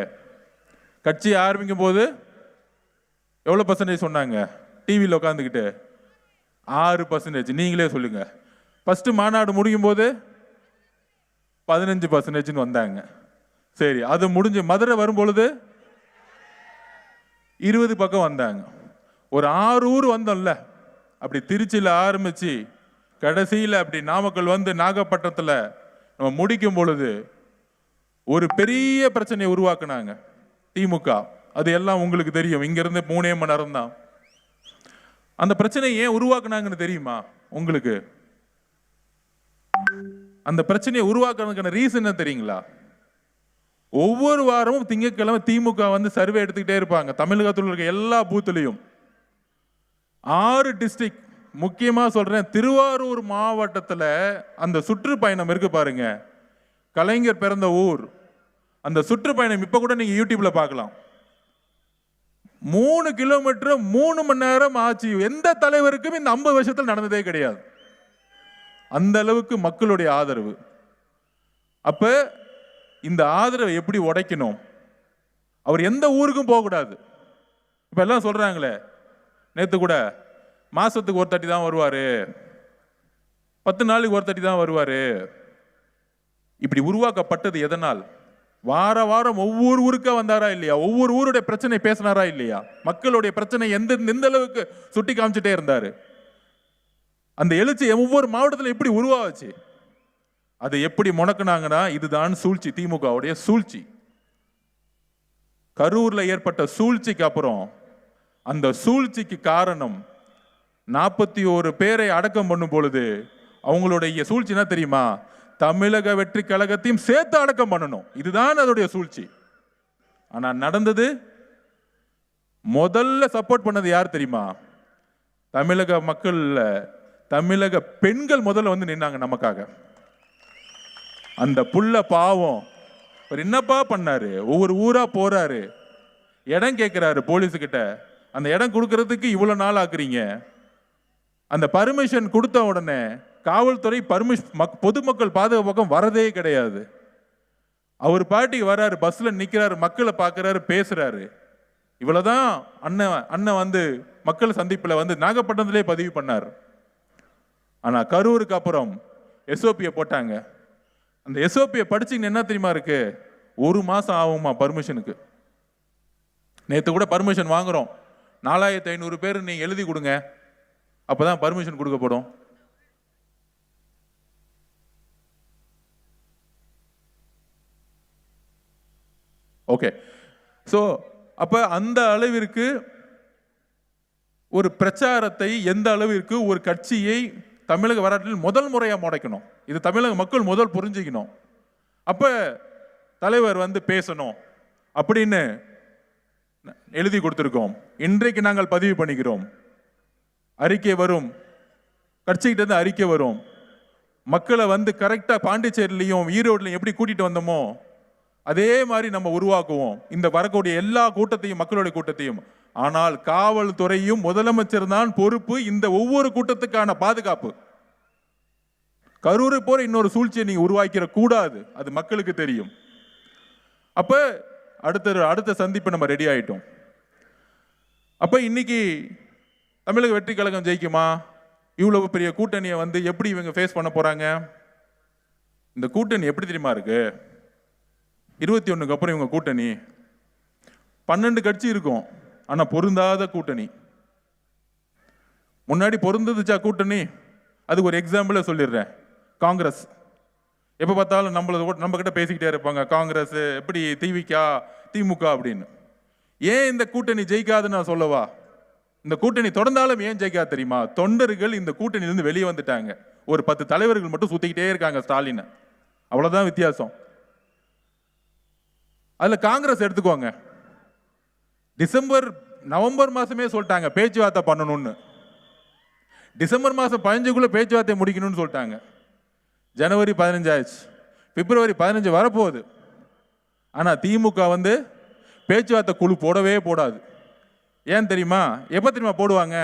கட்சி ஆரம்பிக்கும் போது எவ்வளோ பர்சன்டேஜ் சொன்னாங்க? டிவியில் உட்காந்துக்கிட்டு 6%. நீங்களே சொல்லுங்க. ஃபர்ஸ்ட் மாநாடு முடியும் போது 15% வந்தாங்க. சரி, அது முடிஞ்சு மதுரை வரும்பொழுது 20 பக்கம் வந்தாங்க. ஒரு 6 ஊர் வந்தோம்ல, அப்படி திருச்சியில் ஆரம்பிச்சு கடைசியில் அப்படி நாமக்கல் வந்து நாகப்பட்டினத்தில் நம்ம முடிக்கும் பொழுது ஒரு பெரிய பிரச்சனையை உருவாக்குனாங்க திமுக. அது எல்லாம் உங்களுக்கு தெரியும். இங்கிருந்து 3 மணி நேரம் தான். அந்த பிரச்சனையை ஏன் உருவாக்குனாங்கன்னு தெரியுமா உங்களுக்கு? அந்த பிரச்சனையை உருவாக்குறதுக்கான ரீசன் என்ன தெரியுங்களா? ஒவ்வொரு வாரமும் திங்கட்கிழமை திமுக வந்து சர்வே எடுத்துக்கிட்டே இருப்பாங்க. தமிழகத்தில் இருக்க எல்லா பூத்துலையும் 6 டிஸ்ட்ரிக்ட், முக்கியமா சொல்றேன், திருவாரூர் மாவட்டத்தில் அந்த சுற்றுப்பயணம் இருக்கு பாருங்க, கலைஞர் பிறந்த ஊர். அந்த சுற்றுப்பயணம் இப்ப கூட நீங்க யூடியூப்ல பார்க்கலாம். 3 கிலோமீட்டர் 3 மணி நேரம் ஆச்சு. எந்த தலைவருக்கும் இந்த 50 வருஷத்தில் நடந்ததே கிடையாது. அந்த அளவுக்கு மக்களுடைய ஆதரவு. அப்ப இந்த ஆதரவை எப்படி உடைக்கணும்? அவர் எந்த ஊருக்கும் போகக்கூடாது. இப்ப எல்லாம் சொல்றாங்களே, நேத்து கூட மாசத்துக்கு ஒரு தட்டி தான் வருவாரு, 10 நாளுக்கு ஒரு தட்டி தான் வருவாரு. இப்படி உருவாக்கப்பட்டது எதனால்? வார வாரம் ஒவ்வொரு ஊருக்கா வந்தாரா இல்லையா? ஒவ்வொரு ஊருடைய பிரச்சனை பேசினாரா இல்லையா? மக்களுடைய பிரச்சனை எந்த அளவுக்கு சுட்டி காமிச்சிட்டே இருந்தாரு. அந்த எழுச்சி ஒவ்வொரு மாவட்டத்தில் எப்படி உருவாச்சு? அதை எப்படி முடக்குனாங்கன்னா, இதுதான் சூழ்ச்சி, திமுகவுடைய சூழ்ச்சி. கரூர்ல ஏற்பட்ட சூழ்ச்சிக்கு அப்புறம் அந்த சூழ்ச்சிக்கு காரணம் 41 பேரை அடக்கம் பண்ணும் பொழுது அவங்களுடைய சூழ்ச்சினா தெரியுமா? தமிழக வெற்றி கழகத்தையும் சேர்த்து அடக்கம் பண்ணணும். இதுதான் அதோடைய சூழ்ச்சி. ஆனா நடந்தது, முதல்ல சப்போர்ட் பண்ணது யார் தெரியுமா? தமிழக மக்கள், தமிழக பெண்கள் முதல்ல வந்து நின்னாங்க நமக்காக. அந்த புள்ள பாவம், அவர் என்னப்பா பண்ணாரு? ஒவ்வொரு ஊரா போறாரு, இடம் கேட்கிறாரு போலீஸுக்கிட்ட. அந்த இடம் கொடுக்கறதுக்கு இவ்வளவு நாள் ஆக்குறீங்க. அந்த பர்மிஷன் கொடுத்த உடனே காவல்துறை பொதுமக்கள் பாதுகாப்பு வரதே கிடையாது. அவர் பாட்டிக்கு வர்றாரு, பஸ்ல நிக்கிறாரு, மக்களை பார்க்கிறாரு, பேசுறாரு. இவ்வளவுதான் அண்ணன் வந்து மக்கள் சந்திப்புல வந்து நாகப்பட்டினத்திலே பதிவு பண்ணார். ஆனா கரூருக்கு அப்புறம் எஸ்ஓபியை போட்டாங்க. அந்த எஸ்ஓபியை படிச்சீங்க என்ன தெரியுமா இருக்கு? 1 மாசம் ஆகுமா பர்மிஷனுக்கு. நேற்று கூட பர்மிஷன் வாங்குறோம், 4500 பேர் நீங்க எழுதி கொடுங்க, அப்பதான் பர்மிஷன் கொடுக்கப்படும். ஓகே, சோ அப்ப அந்த அளவிற்கு ஒரு பிரச்சாரத்தை, எந்த அளவிற்கு ஒரு கட்சியை தமிழக வரலாற்றில் முதல் முறையா முடக்கணும், இது தமிழக மக்கள் முதல் புரிஞ்சுக்கணும். அப்ப தலைவர் வந்து பேசணும் அப்படின்னு எழுதி கொடுத்திருக்கோம். இன்றைக்கு நாங்கள் பதிவு பண்ணிக்கிறோம். அறிக்கை வரும், கட்சிக்கிட்ட இருந்து அறிக்கை வரும். மக்களை வந்து கரெக்டா பாண்டிச்சேரியிலையும் ஈரோட்லையும் எப்படி கூட்டிட்டு வந்தோமோ அதே மாதிரி நம்ம உருவாக்குவோம் இந்த வரக்கூடிய எல்லா கூட்டத்தையும், மக்களுடைய கூட்டத்தையும். ஆனால் காவல்துறையும் முதலமைச்சர் தான் பொறுப்பு இந்த ஒவ்வொரு கூட்டத்துக்கான பாதுகாப்பு. கரூரை போற இன்னொரு சூழ்ச்சியை நீங்க உருவாக்கிற கூடாது, அது மக்களுக்கு தெரியும். அப்ப அடுத்த சந்திப்பு நம்ம ரெடி ஆயிட்டோம். அப்ப இன்னைக்கு தமிழக வெற்றி கழகம் ஜெயிக்குமா? இவ்வளவு பெரிய கூட்டணியை வந்து எப்படி இவங்க ஃபேஸ் பண்ண போறாங்க? இந்த கூட்டணி எப்படி தெரியுமா இருக்கு? 21க்கு அப்புறம் இவங்க கூட்டணி 12 கட்சி இருக்கும், ஆனா பொருந்தாத கூட்டணி. முன்னாடி பொருந்ததுச்சா கூட்டணி? அதுக்கு ஒரு எக்ஸாம்பிள சொல்லிடுறேன். காங்கிரஸ் எப்ப பார்த்தாலும் நம்ம கிட்ட பேசிக்கிட்டே இருப்பாங்க, காங்கிரஸ் எப்படி, திமுக அப்படின்னு. ஏன் இந்த கூட்டணி ஜெயிக்காதுன்னு நான் சொல்லவா? இந்த கூட்டணி தொடர்ந்தாலும் ஏன் ஜெயிக்காது தெரியுமா? தொண்டர்கள் இந்த கூட்டணியிலிருந்து வெளியே வந்துட்டாங்க. ஒரு 10 தலைவர்கள் மட்டும் சுத்திக்கிட்டே இருக்காங்க ஸ்டாலின், அவ்வளவுதான் வித்தியாசம். அதுல காங்கிரஸ் எடுத்துக்கோங்க, நவம்பர் மாசமே சொல்லிட்டாங்க பேச்சுவார்த்தை பண்ணணும்னு. டிசம்பர் மாசம் 15க்குள்ள பேச்சுவார்த்தை முடிக்கணும்னு சொல்லிட்டாங்க. ஜனவரி 15 ஆயிடுச்சு, பிப்ரவரி 15 வரப்போகுது. ஆனா திமுக வந்து பேச்சுவார்த்தை குழு போடவே போடாது. ஏன் தெரியுமா? எப்ப தெரியுமா போடுவாங்க?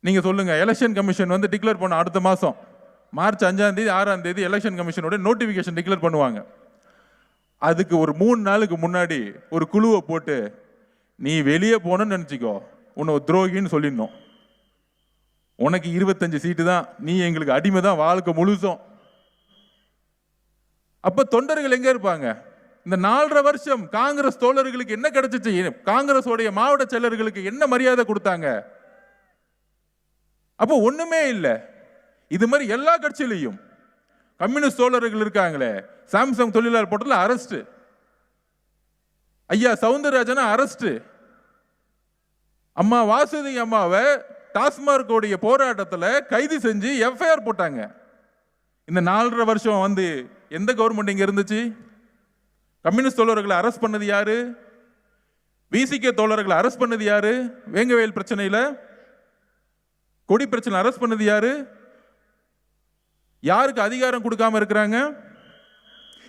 நீங்க சொல்லுங்க. எலெக்ஷன் கமிஷன் வந்து டிக்ளேர் பண்ண அடுத்த மாசம் மார்ச் 5ஆம் தேதி 6ஆம் தேதி எலெக்ஷன் கமிஷனோட நோட்டிஃபிகேஷன் டிக்ளேர் பண்ணுவாங்க. அதுக்கு ஒரு 3 நாளுக்கு முன்னாடி ஒரு குழுவை போட்டு நீ வெளியே போனன்னு நினச்சிக்கோ, உன்னை துரோகின்னு சொல்லிடணும். உனக்கு 25 சீட்டு தான், நீ எங்களுக்கு அடிமை தான் வாழ்க்கை முழுசும். அப்ப தொண்டர்கள் எங்க இருப்பாங்க? இந்த 4.5 வருஷம் காங்கிரஸ் தோழர்களுக்கு என்ன கிடைச்சிச்சு? காங்கிரஸ் உடைய மாவட்ட செயலர்களுக்கு என்ன மரியாதை கொடுத்தாங்க? அப்போ ஒண்ணுமே இல்லை. இது மாதிரி எல்லா கட்சியிலையும் கம்யூனிஸ்ட் தோழர்கள் இருக்காங்களே, சாம்சங் தொழிலாளர் போட்டல அரெஸ்ட், ஐயா சவுந்தரராஜனா அரெஸ்ட், அம்மா வாசுதி அம்மாவை டாஸ்மார்க் உடைய போராட்டத்தில் கைது செஞ்சு எஃப்ஐஆர் போட்டாங்க. இந்த 4.5 வருஷம் வந்து எந்த கவர்மெண்ட் இங்க இருந்துச்சு? கம்யூனிஸ்ட் தோழர்களை அரெஸ்ட் பண்ணது யாரு? விசிகே தோழர்களை அரெஸ்ட் பண்ணது யாரு? வேங்கவேல் பிரச்சனையில, கொடி பிரச்சனை அரெஸ்ட் பண்ணது யாரு? யாருக்கு அதிகாரம் கொடுக்காம இருக்கிறாங்க?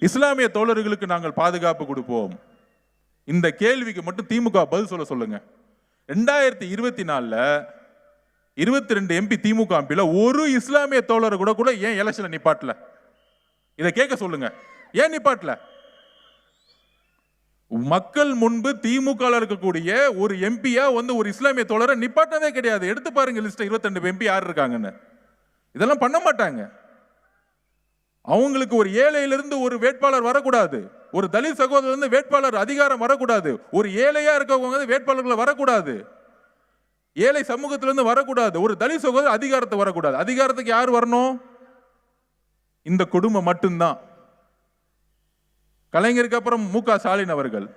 இஸ்லாமிய தோழர்களுக்கு நாங்கள் பாதுகாப்பு கொடுப்போம். இந்த கேள்விக்கு மட்டும் திமுக பதில் சொல்லுங்க. 2024 22 எம்பி திமுக எம்பில ஒரு இஸ்லாமிய தோழர் கூட ஏன் எலெக்ஷன்ல நிப்பாட்டல? இதை கேட்க சொல்லுங்க. ஏன் நிப்பாட்டல? மக்கள் முன்பு திமுக இருக்கக்கூடிய ஒரு எம்பியா வந்து ஒரு இஸ்லாமிய தோழரை நிப்பாட்டதே கிடையாது. எடுத்து பாருங்க லிஸ்ட், 22 எம்பி யார் இருக்காங்கன்னு. இதெல்லாம் பண்ண மாட்டாங்க. அவங்களுக்கு ஒரு ஏழையிலிருந்து ஒரு வேட்பாளர் வரக்கூடாது, ஒரு தலித் சகோதரர் இருந்து வேட்பாளர் அதிகாரம் வரக்கூடாது, ஒரு ஏழையா இருக்கவங்க வேட்பாளர்கள் வரக்கூடாது, ஏழை சமூகத்திலிருந்து வரக்கூடாது, ஒரு தலித் சகோதரர் அதிகாரத்தை வரக்கூடாது. அதிகாரத்துக்கு யார் வரணும்? இந்த குடும்பம் மட்டும்தான். கலைஞருக்கு அப்புறம் மு.க. ஸ்டாலின் அவர்கள்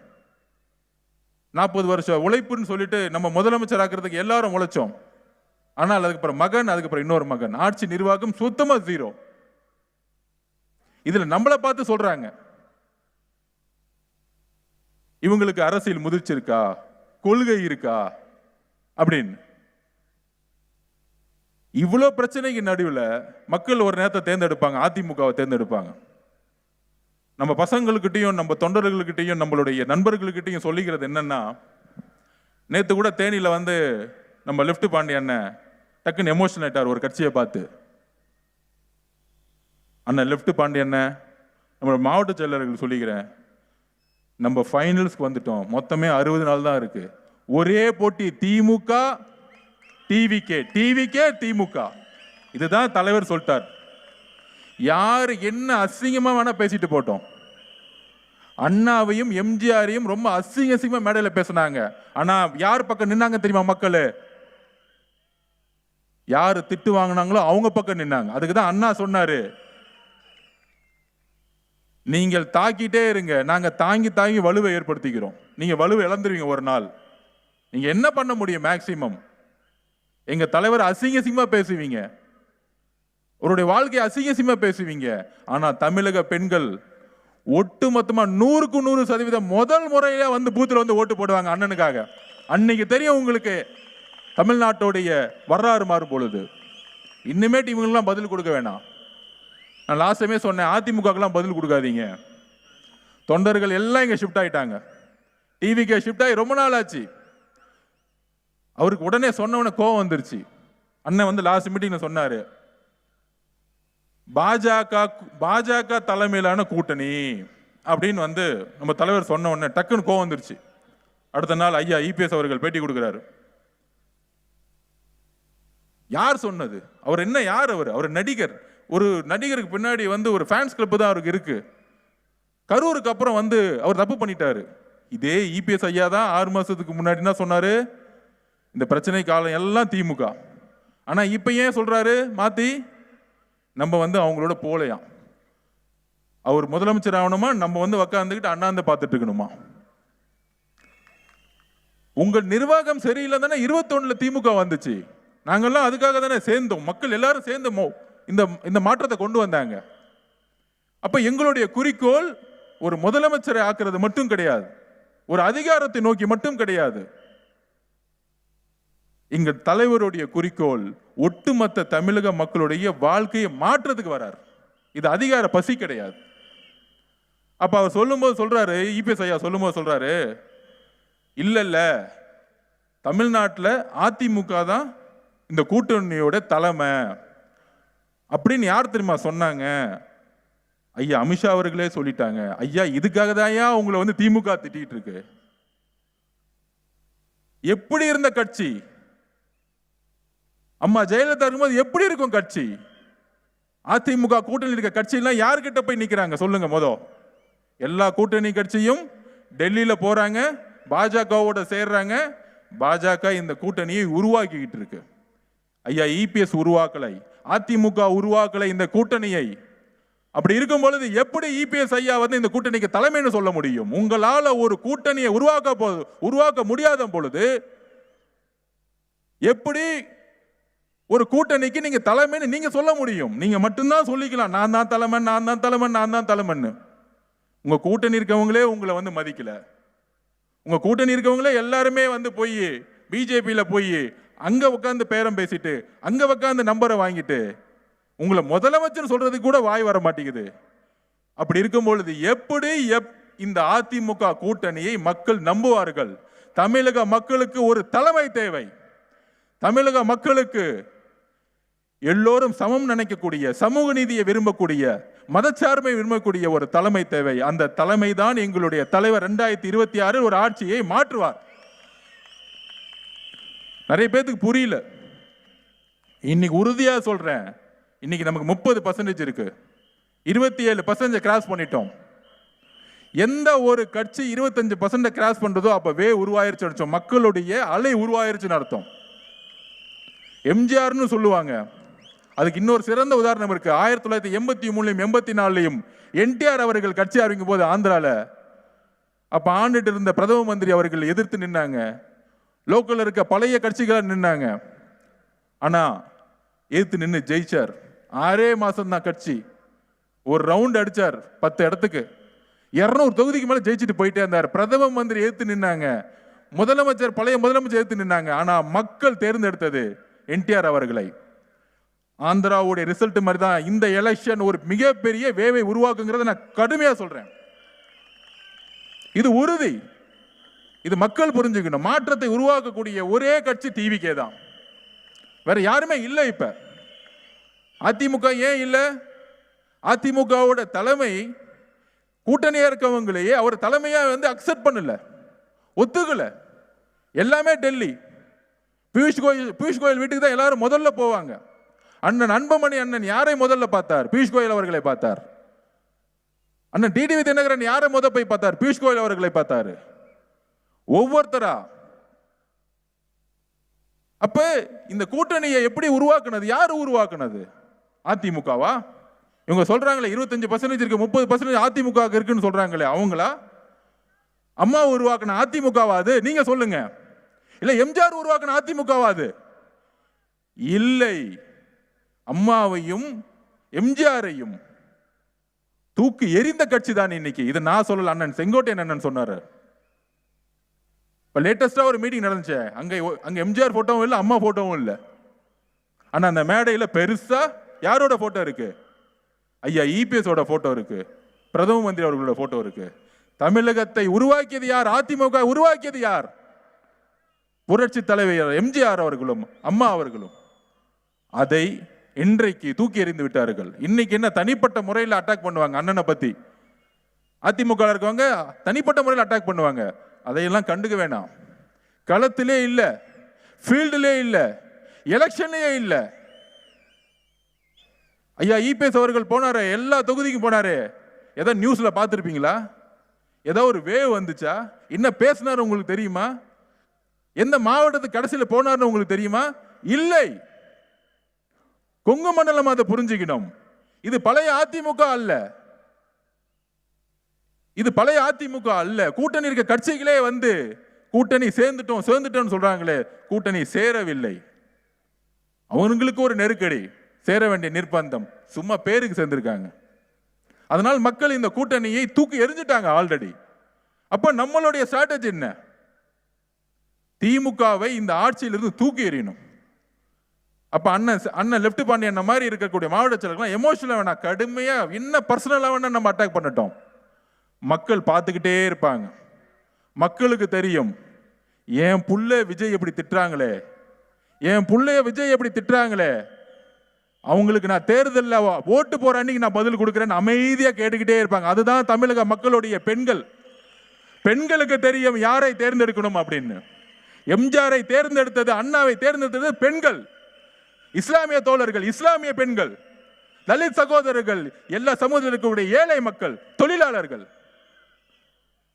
40 வருஷம் உழைப்புன்னு சொல்லிட்டு நம்ம முதலமைச்சர் ஆக்குறதுக்கு எல்லாரும் உழைச்சோம். ஆனால் அதுக்கப்புறம் மகன், அதுக்கப்புறம் இன்னொரு மகன், ஆட்சி நிர்வாகம் சுத்தமா 0. இதுல நம்மளை பார்த்து சொல்றாங்க இவங்களுக்கு அரசியல் முதிர்ச்சி இருக்கா, கொள்கை இருக்கா அப்படின்னு. இவ்வளவு பிரச்சனைக்கு நடுவில் மக்கள் ஒரு நேரத்தை தேர்ந்தெடுப்பாங்க, அதிமுகவை தேர்ந்தெடுப்பாங்க. நம்ம பசங்களுக்கிட்டையும் நம்ம தொண்டர்களுக்கிட்டையும் நம்மளுடைய நண்பர்களுக்கிட்டையும் சொல்லிக்கிறது என்னன்னா, நேற்று கூட தேனியில் வந்து நம்ம லெஃப்ட் பாண்டி அண்ணன் டக்குன்னு எமோஷனல் ஆயிட்டார் ஒரு கட்சியை பார்த்து. அண்ணன் லெஃப்ட் பாண்டி அண்ணன், நம்ம மாவட்ட செயலர்கள் சொல்லிக்கிறேன், நம்ம ஃபைனல்ஸ்க்கு வந்துட்டோம். மொத்தமே 60 நாள் தான் இருக்கு. ஒரே போட்டி திமுக டிவிகே, டிவிகே திமுக. இதுதான் தலைவர் சொல்லிட்டார். யார் என்ன அசிங்கமா வேணா பேசிட்டு போட்டோம். அண்ணாவையும் எம்ஜிஆரையும் ரொம்ப அசிங்கமா மேடையில் பேசினாங்க. ஆனா யார் பக்கம் நின்னாங்க தெரியுமா? மக்கள் யாரு திட்டு வாங்கினாங்களோ அவங்க பக்கம் நின்னாங்க. அதுக்குதான் அண்ணா சொன்னாரு, நீங்கள் தாக்கிட்டே இருங்க, நாங்க தாங்கி தாங்கி வலுவை ஏற்படுத்திக்கிறோம். நீங்க வலுவை இழந்துருவீங்க ஒரு நாள். நீங்க என்ன பண்ண முடியும்? மேக்சிமம் எங்க தலைவர் அசிங்கமா பேசுவீங்க, அவருடைய வாழ்க்கையை அசிங்கமா பேசுவீங்க. ஆனா தமிழக பெண்கள் ஒட்டுமொத்தமா 100க்கு 100% முதல் முறையில வந்து பூத்துல வந்து ஓட்டு போடுவாங்க அண்ணனுக்காக. அன்னைக்கு தெரியும் உங்களுக்கு தமிழ்நாட்டுடைய வரலாறு மாறும் பொழுது. இன்னுமேட்டு இவங்கெல்லாம் பதில் கொடுக்க வேணாம். நான் லாஸ்ட் டைமே சொன்னேன், அதிமுகலாம் பதில் கொடுக்காதீங்க. தொண்டர்கள் எல்லாம் இங்க ஷிஃப்ட் ஆயிட்டாங்க. டிவிகே ஷிஃப்ட் ஆகி ரொம்ப நாள் ஆச்சு. அவருக்கு உடனே சொன்னவன கோவம் வந்துருச்சு. அண்ணன் வந்து லாஸ்ட் மீட்டிங்ல சொன்னாரு, பாஜக தலைமையிலான கூட்டணி அப்படின்னு வந்து நம்ம தலைவர் சொன்ன உடனே டக்குன்னு கோவம் வந்துருச்சு. அடுத்த நாள் ஐயா இபிஎஸ் அவர்கள் பேட்டி கொடுக்கிறாரு. யார் சொன்னது? அவர் என்ன, யார் அவர்? அவர் நடிகர். ஒரு நடிகருக்கு பின்னாடி வந்து ஒரு ஃபேன்ஸ் கிளப் தான் அவருக்கு இருக்கு. கரூருக்கு அப்புறம் வந்து அவர் தப்பு பண்ணிட்டாரு. இதே இபிஎஸ் ஐயா தான் 6 மாசத்துக்கு முன்னாடி என்ன சொன்னாரு, இந்த பிரச்சனை காலம் எல்லாம் திமுக. ஆனா இப்ப ஏன் சொல்றாரு மாத்தி, நம்ம வந்து அவங்களோட போலையாம். அவர் முதலமைச்சர் ஆகணுமா, நம்ம வந்து உக்காந்துக்கிட்டு அண்ணாந்து பார்த்துட்டு இருக்கணுமா? உங்க நிர்வாகம் சரியில்லை தானே 21ல திமுக வந்துச்சு. நாங்கெல்லாம் அதுக்காக தானே சேர்ந்தோம். மக்கள் எல்லாரும் சேர்ந்து இந்த மாற்றத்தை கொண்டு வந்தாங்க. அப்ப எங்களுடைய குறிக்கோள் ஒரு முதலமைச்சரை ஆக்குறது மட்டும் கிடையாது, ஒரு அதிகாரத்தை நோக்கி மட்டும் கிடையாது. எங்க தலைவருடைய குறிக்கோள் ஒட்டுமொத்த தமிழக மக்களுடைய வாழ்க்கையை மாற்றத்துக்கு வரார். இது அதிகார பசி கிடையாது. அப்ப அவர் சொல்லும்போது சொல்றாரு, இபிஎஸ் ஐயா சொல்லும்போது சொல்றாரு, இல்ல தமிழ்நாட்டில் அதிமுக தான் இந்த கூட்டணியோட தலைமை, அப்படின்னு யார் தெரியுமா சொன்னாங்க? ஐயா அமித்ஷா அவர்களே சொல்லிட்டாங்க. ஐயா இதுக்காக தான் உங்களை வந்து திமுக திட்டிட்டு இருக்கு. எப்படி இருந்த கட்சி? அம்மா ஜெயலலிதா இருக்கும்போது எப்படி இருக்கும் கட்சி? அதிமுக கூட்டணி இருக்க கட்சியெல்லாம் யார்கிட்ட போய் நிக்கிறாங்க சொல்லுங்க? எல்லா கூட்டணி கட்சியும் டெல்லியில போறாங்க, பாஜகவோட சேர்றாங்க. பாஜக இந்த கூட்டணியை உருவாக்கிக்கிட்டு இருக்கு. ஐயா இபிஎஸ் உருவாக்கலை, அதிமுக உருவாக்கலை இந்த கூட்டணியை. அப்படி இருக்கும் பொழுது எப்படி இபிஎஸ் ஐயா வந்து இந்த கூட்டணிக்கு தலைமைன்னு சொல்ல முடியும்? உங்களால ஒரு கூட்டணியை உருவாக்க முடியாத பொழுது எப்படி ஒரு கூட்டணிக்கு நீங்க தலைமைன்னு நீங்க சொல்ல முடியும்? நீங்க மட்டும்தான் சொல்லிக்கலாம், நான் தான் தலைமை, நான் தான் தலைமை, நான் தான் தலைமைன்னு. உங்க கூட்டணி இருக்கவங்களே உங்களை வந்து மதிக்கல. உங்க கூட்டணி இருக்கவங்களே எல்லாருமே வந்து போய் பிஜேபியில போய் அங்க உட்காந்து பேரம் பேசிட்டு அங்க உட்காந்து நம்பரை வாங்கிட்டு உங்களை முதலமைச்சர் சொல்றதுக்கு கூட வாய் வர மாட்டேங்குது. அப்படி இருக்கும் பொழுது எப்படி இந்த அதிமுக கூட்டணியை மக்கள் நம்புவார்கள்? தமிழக மக்களுக்கு ஒரு தலைமை தேவை. தமிழக மக்களுக்கு எல்லோரும் சமம் நினைக்கக்கூடிய, சமூக நீதியை விரும்பக்கூடிய, மதச்சார்பை விரும்பக்கூடிய ஒரு தலைமை தேவை. அந்த தலைமை தான் எங்களுடைய தலைவர் 2026 ஒரு ஆட்சியை மாற்றுவார். நிறைய பேருக்கு புரியல. இன்னைக்கு உறுதியா சொல்றேன், இன்னைக்கு நமக்கு 30% இருக்கு, 27% கிராஸ் பண்ணிட்டோம். எந்த ஒரு கட்சி 25% கிராஸ் பண்றதோ அப்ப உருவாயிருச்சு அர்த்தம், மக்களுடைய அலை உருவாயிருச்சுன்னு அர்த்தம். எம்ஜிஆர்னு சொல்லுவாங்க, அதுக்கு இன்னொரு சிறந்த உதாரணம் இருக்கு. 1983 84 என்டிஆர் அவர்கள் கட்சி ஆரம்பிக்கும் போது ஆந்திரால அப்ப ஆண்டுட்டு இருந்த பிரதம மந்திரி அவர்கள் எதிர்த்து நின்னாங்க. லோக்கல்ல இருக்க பழைய கட்சிகளை நின்னாங்க. ஆனா எதிர்த்து நின்று ஜெயிச்சார். 6 மாசம் தான் கட்சி, ஒரு ரவுண்ட் அடிச்சார் 10 இடத்துக்கு, 200 தொகுதிக்கு மேல ஜெயிச்சுட்டு போயிட்டே இருந்தார். பிரதம மந்திரி எதிர்த்து நின்னாங்க, முதலமைச்சர் பழைய முதலமைச்சர் எதிர்த்து நின்னாங்க. ஆனா மக்கள் தேர்ந்தெடுத்தது என்டிஆர் அவர்களை. ஆந்திராவுடைய ரிசல்ட் மாதிரி தான் இந்த எலெக்ஷன் ஒரு மிகப்பெரிய வேவை உருவாக்குங்கிறத நான் கடுமையா சொல்றேன். இது உறுதி, இது மக்கள் புரிஞ்சுக்கணும். மாற்றத்தை உருவாக்கக்கூடிய ஒரே கட்சி டிவிகே தான், வேற யாருமே இல்லை. இப்ப அதிமுக ஏன் இல்லை? அதிமுகவோட தலைமை கூட்டணியா இருக்கவங்களையே அவர் தலைமையா வந்து அக்செப்ட் பண்ணல, ஒத்துக்கல. எல்லாமே டெல்லி. பியூஷ் கோயல் வீட்டுக்கு தான் எல்லாரும் முதல்ல போவாங்க. அண்ணன் அன்புமணி அண்ணன் யாரை முதல்ல பார்த்தார்? பியூஷ் கோயல் அவர்களை பார்த்தார். அண்ணன் டிடிவி தினகரன் யாரை முதல் போய் பார்த்தார்? பியூஷ் கோயல் அவர்களை பார்த்தாரு. ஒவ்வொருத்தரா. அப்ப இந்த கூட்டணியை எப்படி உருவாக்குனது? யாரு உருவாக்குனது? அதிமுகவா? இவங்க சொல்றாங்களே 25% இருக்கு, 30% அதிமுக இருக்குன்னு சொல்றாங்களே, அவங்களா? அம்மா உருவாக்குன அதிமுகவா அது? நீங்க சொல்லுங்க. இல்ல எம்ஜிஆர் உருவாக்குன அதிமுகவா அது? இல்லை. அம்மாவையும் எம்ஜிஆரையும் தூக்கி எரிந்த கட்சி தான் இன்னைக்கு. இதை நான் சொல்லல, அண்ணன் செங்கோட்டையன் அண்ணன் சொன்னாரு. இப்ப லேட்டஸ்டா ஒரு மீட்டிங் நடந்துச்சு, அங்க எம்ஜிஆர் போட்டோவும் இல்லை, அம்மா போட்டோவும் இல்லை. ஆனா அந்த மேடையில பெருசா யாரோட போட்டோ இருக்கு? ஐயா இபிஎஸோட போட்டோ இருக்கு, பிரதம மந்திரி அவர்களோட போட்டோ இருக்கு. தமிழகத்தை உருவாக்கியது யார்? அதிமுக உருவாக்கியது யார்? புரட்சி தலைவர் எம்ஜிஆர் அவர்களும் அம்மா அவர்களும். அதை இன்றைக்கு தூக்கி எறிந்து விட்டார்கள். இன்னைக்கு என்ன தனிப்பட்ட முறையில் அட்டாக் பண்ணுவாங்க அண்ணனை பத்தி. அதிமுக இருக்கவங்க தனிப்பட்ட முறையில் அட்டாக் பண்ணுவாங்க. அதையெல்லாம் கண்டுக்க வேணாம். களத்திலே இல்ல, ஃபீல்டிலே இல்ல, எலெக்ஷன்லயே இல்ல. ஐயா இபிஎஸ் அவர்கள் போனாரு, எல்லா தொகுதிக்கும் போனாரு. ஏதோ நியூஸ்ல பார்த்துருப்பீங்களா? ஏதோ ஒரு வேவ் வந்துச்சா? என்ன பேசினாரு உங்களுக்கு தெரியுமா? எந்த மாவட்டத்துக்கு கடைசியில் போனார்னு உங்களுக்கு தெரியுமா? இல்லை. கொங்கு மண்டலம் அதை புரிஞ்சுக்கணும். இது பழைய அதிமுக அல்ல, இது பழைய அதிமுக அல்ல. கூட்டணி இருக்க கட்சிகளே வந்து கூட்டணி சேர்ந்துட்டோம் சொல்றாங்களே, கூட்டணி சேரவில்லை. அவங்களுக்கு ஒரு நெருக்கடி, சேர வேண்டிய நிர்பந்தம், சும்மா பேருக்கு சேர்ந்திருக்காங்க. அதனால் மக்கள் இந்த கூட்டணியை தூக்கி எறிஞ்சிட்டாங்க ஆல்ரெடி. அப்ப நம்மளுடைய ஸ்ட்ராட்டஜி என்ன? திமுகவை இந்த ஆட்சியிலிருந்து தூக்கி எறியணும். அப்ப அண்ணன் லெப்ட் பாண்டியன் மாதிரி இருக்கக்கூடிய மாவட்ட செயலர்கள் எமோஷனலா வேணாம், கடுமையா இன்னும் பர்சனலா வேணா நம்ம அட்டாக் பண்ணட்டும். மக்கள் பார்த்துக்கிட்டே இருப்பாங்க. மக்களுக்கு தெரியும், என் புள்ள விஜய் எப்படி திட்டுறாங்களே, என் புள்ளைய விஜய் எப்படி திட்டுறாங்களே, அவங்களுக்கு நான் தேர்தலில் ஓட்டு போற அன்னைக்கு நான் பதில் கொடுக்குறேன்னு அமைதியா கேட்டுக்கிட்டே இருப்பாங்க. அதுதான் தமிழக மக்களுடைய பெண்கள். பெண்களுக்கு தெரியும் யாரை தேர்ந்தெடுக்கணும் அப்படின்னு. எம்ஜிஆரை தேர்ந்தெடுத்தது, அண்ணாவை தேர்ந்தெடுத்தது பெண்கள், இஸ்லாமிய தோழர்கள், இஸ்லாமிய பெண்கள், தலித் சகோதரர்கள், எல்லா சமூகத்திற்குடைய ஏழை மக்கள், தொழிலாளர்கள்,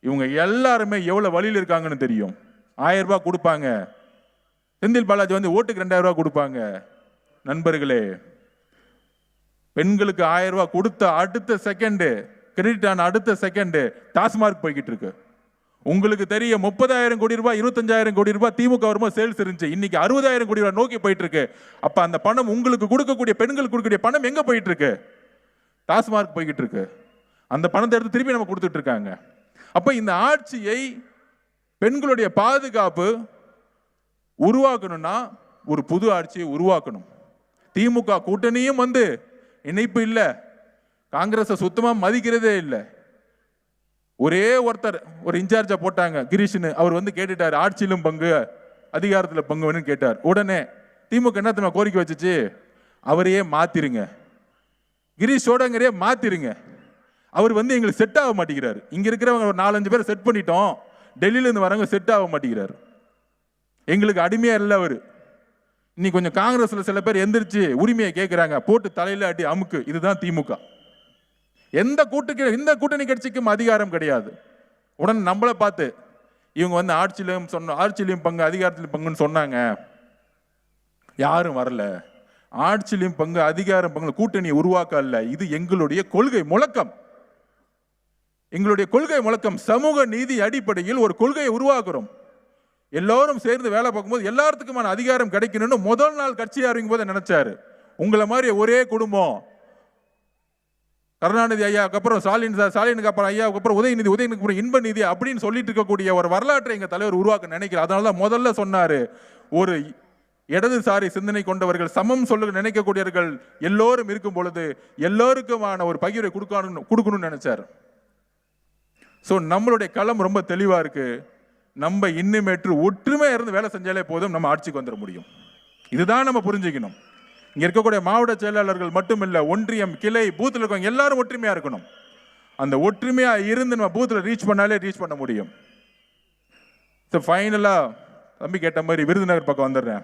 இவங்க எல்லாருமே எவ்வளவு வழியில் இருக்காங்கன்னு தெரியும். 1000 ரூபாய் கொடுப்பாங்க. செந்தில் பாலாஜி வந்து ஓட்டுக்கு 2000 ரூபாய் கொடுப்பாங்க. நண்பர்களே, பெண்களுக்கு 1000 ரூபாய் கொடுத்த அடுத்த செகண்ட், கிரெடிட் ஆன அடுத்த செகண்ட் டாஸ்மார்க் போய்கிட்டு இருக்கு. உங்களுக்கு தெரியும் 30,000 கோடி ரூபாய், 25,000 கோடி ரூபாய் திமுக வரும்போது சேல்ஸ் இருந்துச்சு. இன்னைக்கு 60,000 கோடி ரூபாய் நோக்கி போயிட்டு இருக்கு. அப்ப அந்த பணம் உங்களுக்கு கொடுக்கக்கூடிய, பெண்கள் கொடுக்கக்கூடிய பணம் எங்க போயிட்டு இருக்கு? டாஸ்மார்க் போய்கிட்டு இருக்கு. அந்த பணத்தை எடுத்து திருப்பி நம்ம கொடுத்துட்டு இருக்காங்க. அப்ப இந்த ஆட்சியை பெண்களுடைய பாதுகாப்பு உருவாக்கணும்னா ஒரு புது ஆட்சியை உருவாக்கணும். திமுக கூட்டணியும் வந்து இணைப்பு இல்லை, காங்கிரஸை சுத்தமா மதிக்கிறதே இல்லை. ஒரே ஒருத்தர் ஒரு இன்சார்ஜா போட்டாங்க, கிரீஷ்னு. அவர் வந்து கேட்டுட்டார், ஆட்சியிலும் பங்கு அதிகாரத்தில் பங்கு வேணும்னு கேட்டார். உடனே திமுக என்ன கோரிக்கை வச்சுச்சு, அவரையே மாத்திருங்க, கிரீஷ் சோடங்கரையே மாத்திருங்க. அவர் வந்து எங்களுக்கு செட் ஆக மாட்டேங்கிறாரு. இங்க இருக்கிறவங்க ஒரு 4-5 பேர் செட் பண்ணிட்டோம், டெல்லியில இருந்து வரவங்க செட் ஆக மாட்டேங்கிறாரு, எங்களுக்கு அடிமையா இல்லை அவரு. இன்னைக்கு கொஞ்சம் காங்கிரஸ்ல சில பேர் எந்திரிச்சு உரிமையை கேட்கிறாங்க, போட்டு தலையில அடி அமுக்கு. இதுதான் திமுக. எந்த கூட்டணி கட்சிக்கும் அதிகாரம் கிடையாது. உடனே நம்மளை பார்த்து இவங்க வந்து ஆட்சியிலையும் பங்கு அதிகாரத்திலும் பங்குன்னு சொன்னாங்க. யாரும் வரல. ஆட்சியிலையும் பங்கு அதிகாரம் பங்கு கூட்டணியை உருவாக்க அல்ல, இது எங்களுடைய கொள்கை முழக்கம். எங்களுடைய கொள்கை முழக்கம் சமூக நீதி அடிப்படையில் ஒரு கொள்கையை உருவாக்குறோம். எல்லாரும் சேர்ந்து வேலை பார்க்கும்போது எல்லாத்துக்குமான அதிகாரம் கிடைக்கணும்னு முதல் நாள் கட்சி ஆரம்பிக்கும் போது நினைச்சாரு. உங்களை மாதிரி ஒரே குடும்பம், கருணாநிதி ஐயாவுக்கு அப்புறம் ஸ்டாலினுக்கு அப்புறம் ஐயாவுக்கு அப்புறம் உதயநிதிக்கு அப்புறம் இன்ப நிதி அப்படின்னு சொல்லிட்டு இருக்கக்கூடிய ஒரு வரலாற்றை எங்க தலைவர் உருவாக்க நினைக்கிறார். அதனாலதான் முதல்ல சொன்னாரு, ஒரு இடதுசாரி சிந்தனை கொண்டவர்கள், சமம் சொல்ல நினைக்கக்கூடியவர்கள் எல்லோரும் இருக்கும் பொழுது எல்லோருக்குமான ஒரு பகிர்வை கொடுக்கணும்னு நினைச்சார். ஸோ நம்மளுடைய களம் ரொம்ப தெளிவா இருக்கு. நம்ம இன்னுமேற்று ஒற்றுமை இருந்து வேலை செஞ்சாலே போதும், நம்ம ஆட்சிக்கு வந்துட முடியும். இதுதான் நம்ம புரிஞ்சுக்கணும். இங்க இருக்கக்கூடிய மாவட்ட செயலாளர்கள் மட்டுமில்ல, ஒன்றியம், கிளை, பூத்தில் இருக்கவங்க எல்லாரும் ஒற்றுமையா இருக்கணும். அந்த ஒற்றுமையா இருந்து நம்ம பூத்துல ரீச் பண்ணாலே ரீச் பண்ண முடியும். ஃபைனலா தம்பி கேட்ட மாதிரி விருதுநகர் பக்கம் வந்துடுறேன்.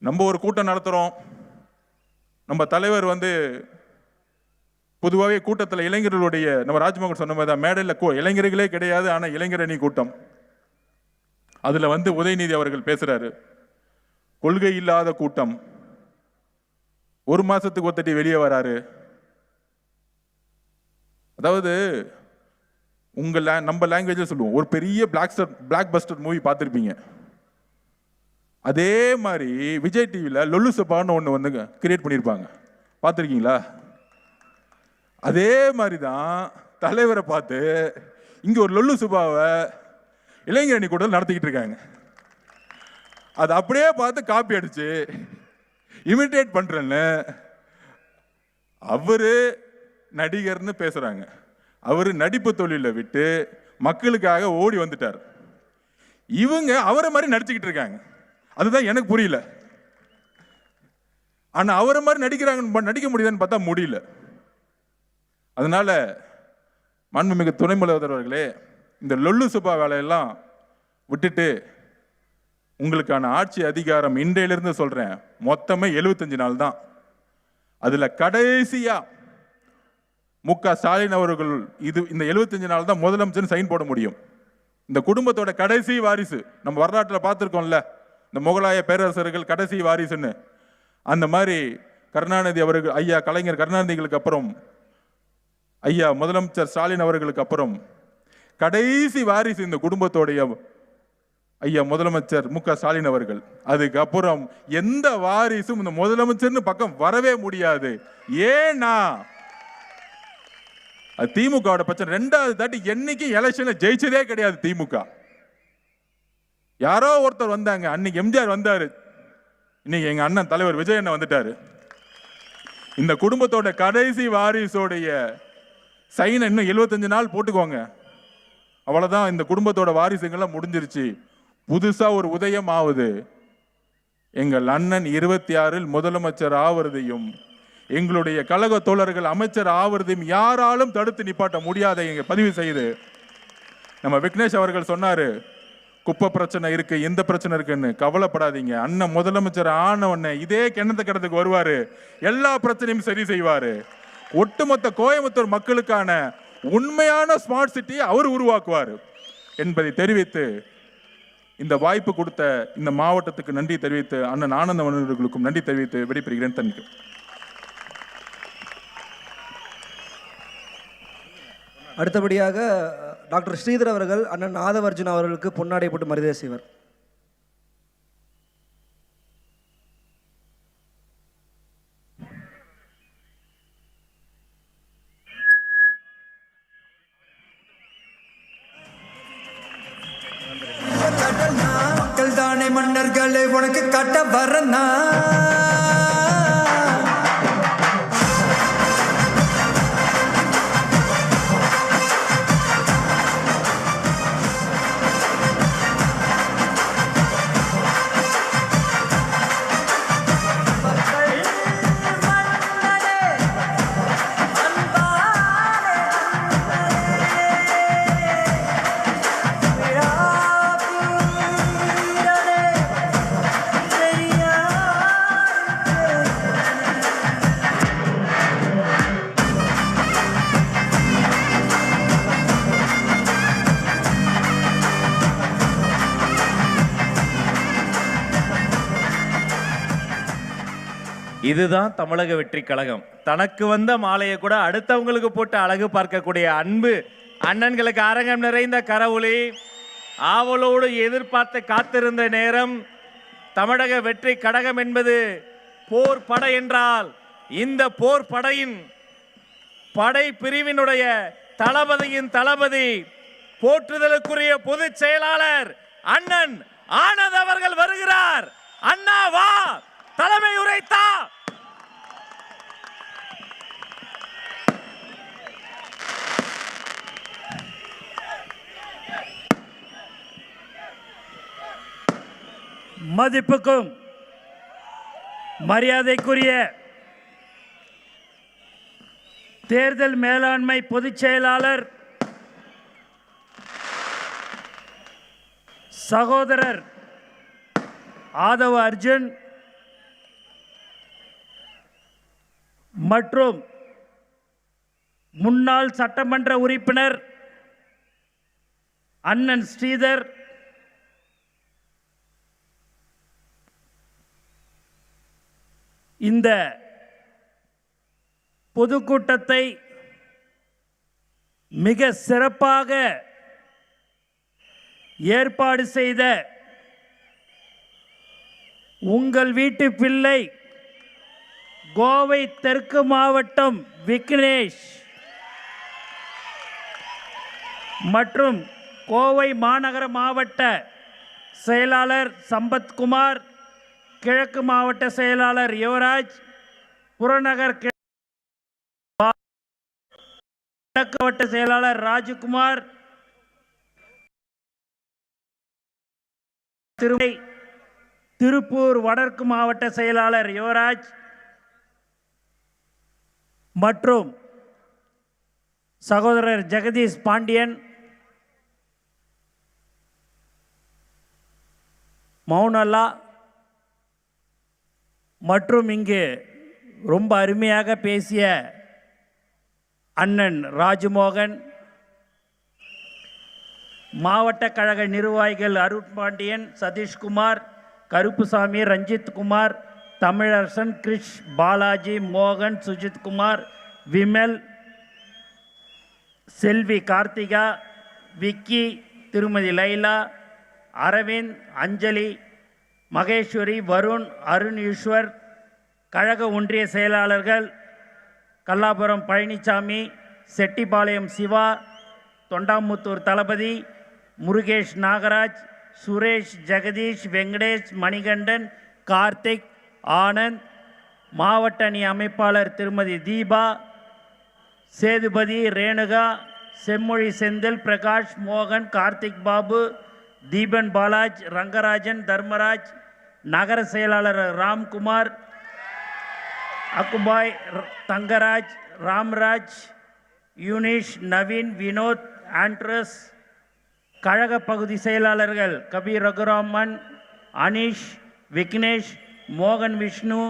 நம்ம ஒரு கூட்டம் நடத்துறோம். நம்ம தலைவர் வந்து பொதுவாகவே கூட்டத்தில் இளைஞர்களுடைய, நம்ம ராஜ்மோகன் சொன்ன மாதிரி தான், மேடையில் இளைஞர்களே கிடையாது, ஆனால் இளைஞரணி கூட்டம். அதுல வந்து உதயநிதி அவர்கள் பேசுறாரு, கொள்கை இல்லாத கூட்டம், ஒரு மாசத்துக்கு ஒத்தட்டி வெளியே வராரு. அதாவது நம்ம லாங்குவேஜ்ல சொல்லுவோம், ஒரு பெரிய பிளாக் பஸ்டர் மூவி பார்த்துருப்பீங்க. அதே மாதிரி விஜய் டிவியில் லொல்லு சபான்னு ஒன்று வந்து கிரியேட் பண்ணியிருப்பாங்க, பார்த்துருக்கீங்களா? அதே மாதிரி தான் தலைவரை பார்த்து இங்க ஒரு லொல்லு சுபாவை இளைஞரணி கூட்டம் நடத்திக்கிட்டு இருக்காங்க. அதை அப்படியே பார்த்து காப்பி அடிச்சு இமிட்டேட் பண்றேன்னு அவரு நடிகர்னு பேசுறாங்க. அவரு நடிப்பு தொழிலை விட்டு மக்களுக்காக ஓடி வந்துட்டார். இவங்க அவரை மாதிரி நடிச்சுக்கிட்டு இருக்காங்க. அதுதான் எனக்கு புரியல. ஆனா அவரை மாதிரி நடிக்க முடியுதான்னு பார்த்தா முடியல. அதனால மாண்புமிகு துணை முதல்வர் அவர்களே, இந்த லொல்லு சுபா வேலையெல்லாம் விட்டுட்டு உங்களுக்கான ஆட்சி அதிகாரம் இன்றையிலிருந்து சொல்றேன், மொத்தமே 75 நாள் தான். அதுல கடைசியா மு.க. ஸ்டாலின் அவர்கள் இந்த 75 நாள் தான் முதலமைச்சர் சைன் போட முடியும். இந்த குடும்பத்தோட கடைசி வாரிசு, நம்ம வரலாற்றில் பார்த்துருக்கோம்ல, இந்த முகலாய பேரரசர்கள் கடைசி வாரிசுன்னு. அந்த மாதிரி கருணாநிதி அவர்கள், ஐயா கலைஞர் கருணாநிதிகளுக்கு அப்புறம் ஐயா முதலமைச்சர் ஸ்டாலின் அவர்களுக்கு அப்புறம் கடைசி வாரிசு இந்த குடும்பத்தோடைய ஐயா முதலமைச்சர் மு.க. ஸ்டாலின் அவர்கள். அதுக்கப்புறம் எந்த வாரிசும் இந்த முதலமைச்சர்னு பக்கம் வரவே முடியாது. ஏன்னா திமுக பிரச்சனை. 2வது தாட்டி என்னைக்கு எலெக்ஷன்ல ஜெயிச்சதே கிடையாது திமுக. யாரோ ஒருத்தர் வந்தாங்க, அன்னைக்கு எம்ஜிஆர் வந்தாரு, இன்னைக்கு எங்க அண்ணன் தலைவர் விஜய் அண்ணன் வந்துட்டாரு. இந்த குடும்பத்தோட கடைசி வாரிசோடைய சைன் இன்னும் 75 நாள் போட்டுக்கோங்க, அவ்வளவுதான். இந்த குடும்பத்தோட வாரிசுங்கள்லாம் முடிஞ்சிருச்சு. புதுசா ஒரு உதயம் ஆகுது. எங்கள் அண்ணன் 26 முதலமைச்சர் ஆவறதையும் எங்களுடைய கழக தோழர்கள் அமைச்சர் ஆவறதையும் யாராலும் தடுத்து நிப்பாட்ட முடியாத இங்க பதிவு செய்து நம்ம விக்னேஷ் அவர்கள் சொன்னாரு, குப்பை பிரச்சனை இருக்கு, எந்த பிரச்சனை இருக்குன்னு கவலைப்படாதீங்க. அண்ணன் முதலமைச்சர் ஆன உடனே இதே கிணத்து கிடத்துக்கு வருவாரு, எல்லா பிரச்சனையும் சரி செய்வாரு. ஒட்டுமொத்த கோயம்புத்தூர் மக்களுக்கான உண்மையான ஸ்மார்ட் சிட்டியை அவர் உருவாக்குவார் என்பதை தெரிவித்து, இந்த வாய்ப்பு கொடுத்த இந்த மாவட்டத்துக்கு நன்றி தெரிவித்து, அண்ணன் ஆனந்தவன் அவர்களுக்கும் நன்றி தெரிவித்து விடைபெறுகிறேன். தனக்கு அடுத்தபடியாக டாக்டர் ஸ்ரீதர் அவர்கள் அண்ணன் ஆதவர்ஜுன் அவர்களுக்கு பொன்னாடை போட்டு மரியாதை செய்வார். தானே மன்னர்களே உனக்கு கட்ட வரனா இதுதான் தமிழக வெற்றி கழகம். தனக்கு வந்த மாலையை கூட அடுத்தவங்களுக்கு போட்டு அழகு பார்க்கக்கூடிய அன்பு அண்ணன்களுக்கு அரங்கம் நிறைந்த கரவொலி. ஆவலோடு எதிர்பார்த்து காத்திருந்த நேரம். தமிழக வெற்றி கழகம் என்பது போர் படை என்றால், இந்த போர் படையின் படை பிரிவினுடைய தளபதியின் தளபதி, போற்றுதலுக்குரிய பொதுச் செயலாளர் அண்ணன் ஆனந்த் அவர்கள் வருகிறார். அண்ணா வா, தலைமை உரைத்தா. மதிப்புக்கும் மரியாதைக்குரிய தேர்தல் மேலாண்மை பொதுச் செயலாளர் சகோதரர் ஆதவ அர்ஜுன் மற்றும் முன்னாள் சட்டமன்ற உறுப்பினர் அண்ணன் ஸ்ரீதர், இந்த பொதுக்கூட்டத்தை மிக சிறப்பாக ஏற்பாடு செய்த உங்கள் வீட்டு பிள்ளை கோவை தெற்கு மாவட்டம் விக்னேஷ் மற்றும் கோவை மாநகர மாவட்ட செயலாளர் சம்பத்குமார், கிழக்கு மாவட்ட செயலாளர் யுவராஜ், புறநகர் கிழக்கு மாவட்ட செயலாளர் ராஜகுமார், திருப்பூர் வடக்கு மாவட்ட செயலாளர் யுவராஜ் மற்றும் சகோதரர் ஜெகதீஷ் பாண்டியன், மௌனல்லா மற்றும் இங்கு ரொம்ப அருமையாக பேசிய அண்ணன் ராஜமோகன், மாவட்ட கழக நிர்வாகிகள் அருட்பாண்டியன், சதீஷ்குமார், கருப்புசாமி, ரஞ்சித்குமார், தமிழரசன், கிரிஷ், பாலாஜி, மோகன், சுஜித்குமார், விமல், செல்வி கார்த்திகா, விக்கி, திருமதி லைலா, அரவிந்த், அஞ்சலி, மகேஸ்வரி, வருண், அருண் ஈஸ்வர், கழக ஒன்றிய செயலாளர்கள் கல்லாபுரம் பழனிசாமி, செட்டிபாளையம் சிவா, தொண்டாமுத்தூர் தளபதி, முருகேஷ் நாகராஜ், சுரேஷ், ஜெகதீஷ், வெங்கடேஷ், மணிகண்டன், கார்த்திக், ஆனந்த், மாவட்ட அணி அமைப்பாளர் திருமதி தீபா, சேதுபதி, ரேணுகா, செம்மொழி, செந்தில், பிரகாஷ், மோகன், கார்த்திக் பாபு, தீபன் பாலாஜ், ரங்கராஜன், தர்மராஜ், நகர செயலாளர் ராம்குமார், அக்குபாய் தங்கராஜ், ராம்ராஜ், யூனிஷ், நவீன், வினோத், ஆண்ட்ரஸ். கழக பகுதி செயலாளர்கள் கபீர் ரகுராமன், அனீஷ், விக்னேஷ், மோகன் விஷ்ணு,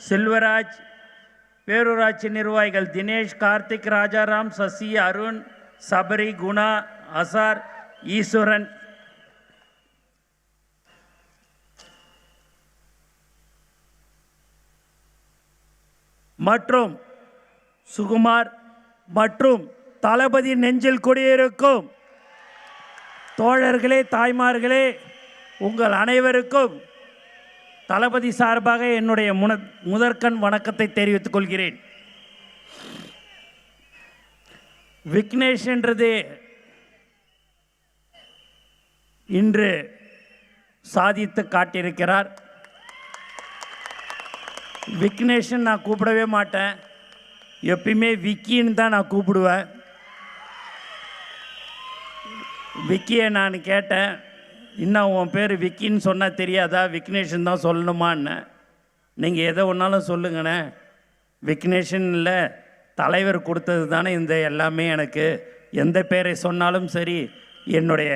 செல்வராஜ். பேரூராட்சி நிர்வாகிகள் தினேஷ், கார்த்திக், ராஜாராம், சசி, அருண், சபரி, குணா, அசார், ஈஸ்வரன். மற்றும் சுகுமார் மற்றும் தளபதி நெஞ்சில் குடியிருக்கும் தோழர்களே, தாய்மார்களே, உங்கள் அனைவருக்கும் தளபதி சார்பாக என்னுடைய முதற்கண் வணக்கத்தை தெரிவித்துக் கொள்கிறேன். விக்னேஷ் என்றது இன்று சாதித்து காட்டியிருக்கிறார். விக்னேஷன் நான் கூப்பிடவே மாட்டேன், எப்பயுமே விக்கின்னு தான் நான் கூப்பிடுவேன். விக்கியை நான் கேட்டேன், இன்னும் உன் பேர் விக்கின்னு சொன்னால் தெரியாதா, விக்னேஷன் தான் சொல்லணுமான்னு. நீங்கள் எதை ஒன்றாலும் சொல்லுங்கண்ணே, விக்னேஷன் இல்லை, தலைவர் கொடுத்தது தானே இந்த எல்லாமே. எனக்கு எந்த பேரை சொன்னாலும் சரி என்னுடைய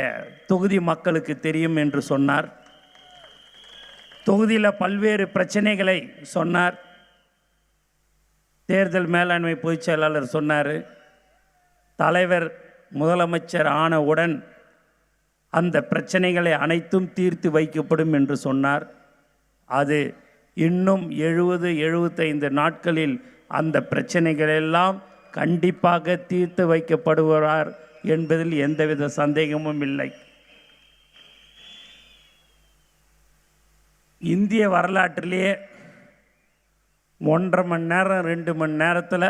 தொகுதி மக்களுக்கு தெரியும் என்று சொன்னார். தொகுதியில் பல்வேறு பிரச்சனைகளை சொன்னார். தேர்தல் மேலாண்மை பொதுச் செயலாளர் சொன்னார், தலைவர் முதலமைச்சர் ஆனவுடன் அந்த பிரச்சனைகளை அனைத்தும் தீர்த்து வைக்கப்படும் என்று சொன்னார். அது இன்னும் 70-75 நாட்களில் அந்த பிரச்சனைகளெல்லாம் கண்டிப்பாக தீர்த்து வைக்கப்படுவார் என்பதில் எந்தவித சந்தேகமும் இல்லை. இந்திய வரலாற்றிலேயே 1.5 மணி நேரம் 2 மணி நேரத்தில்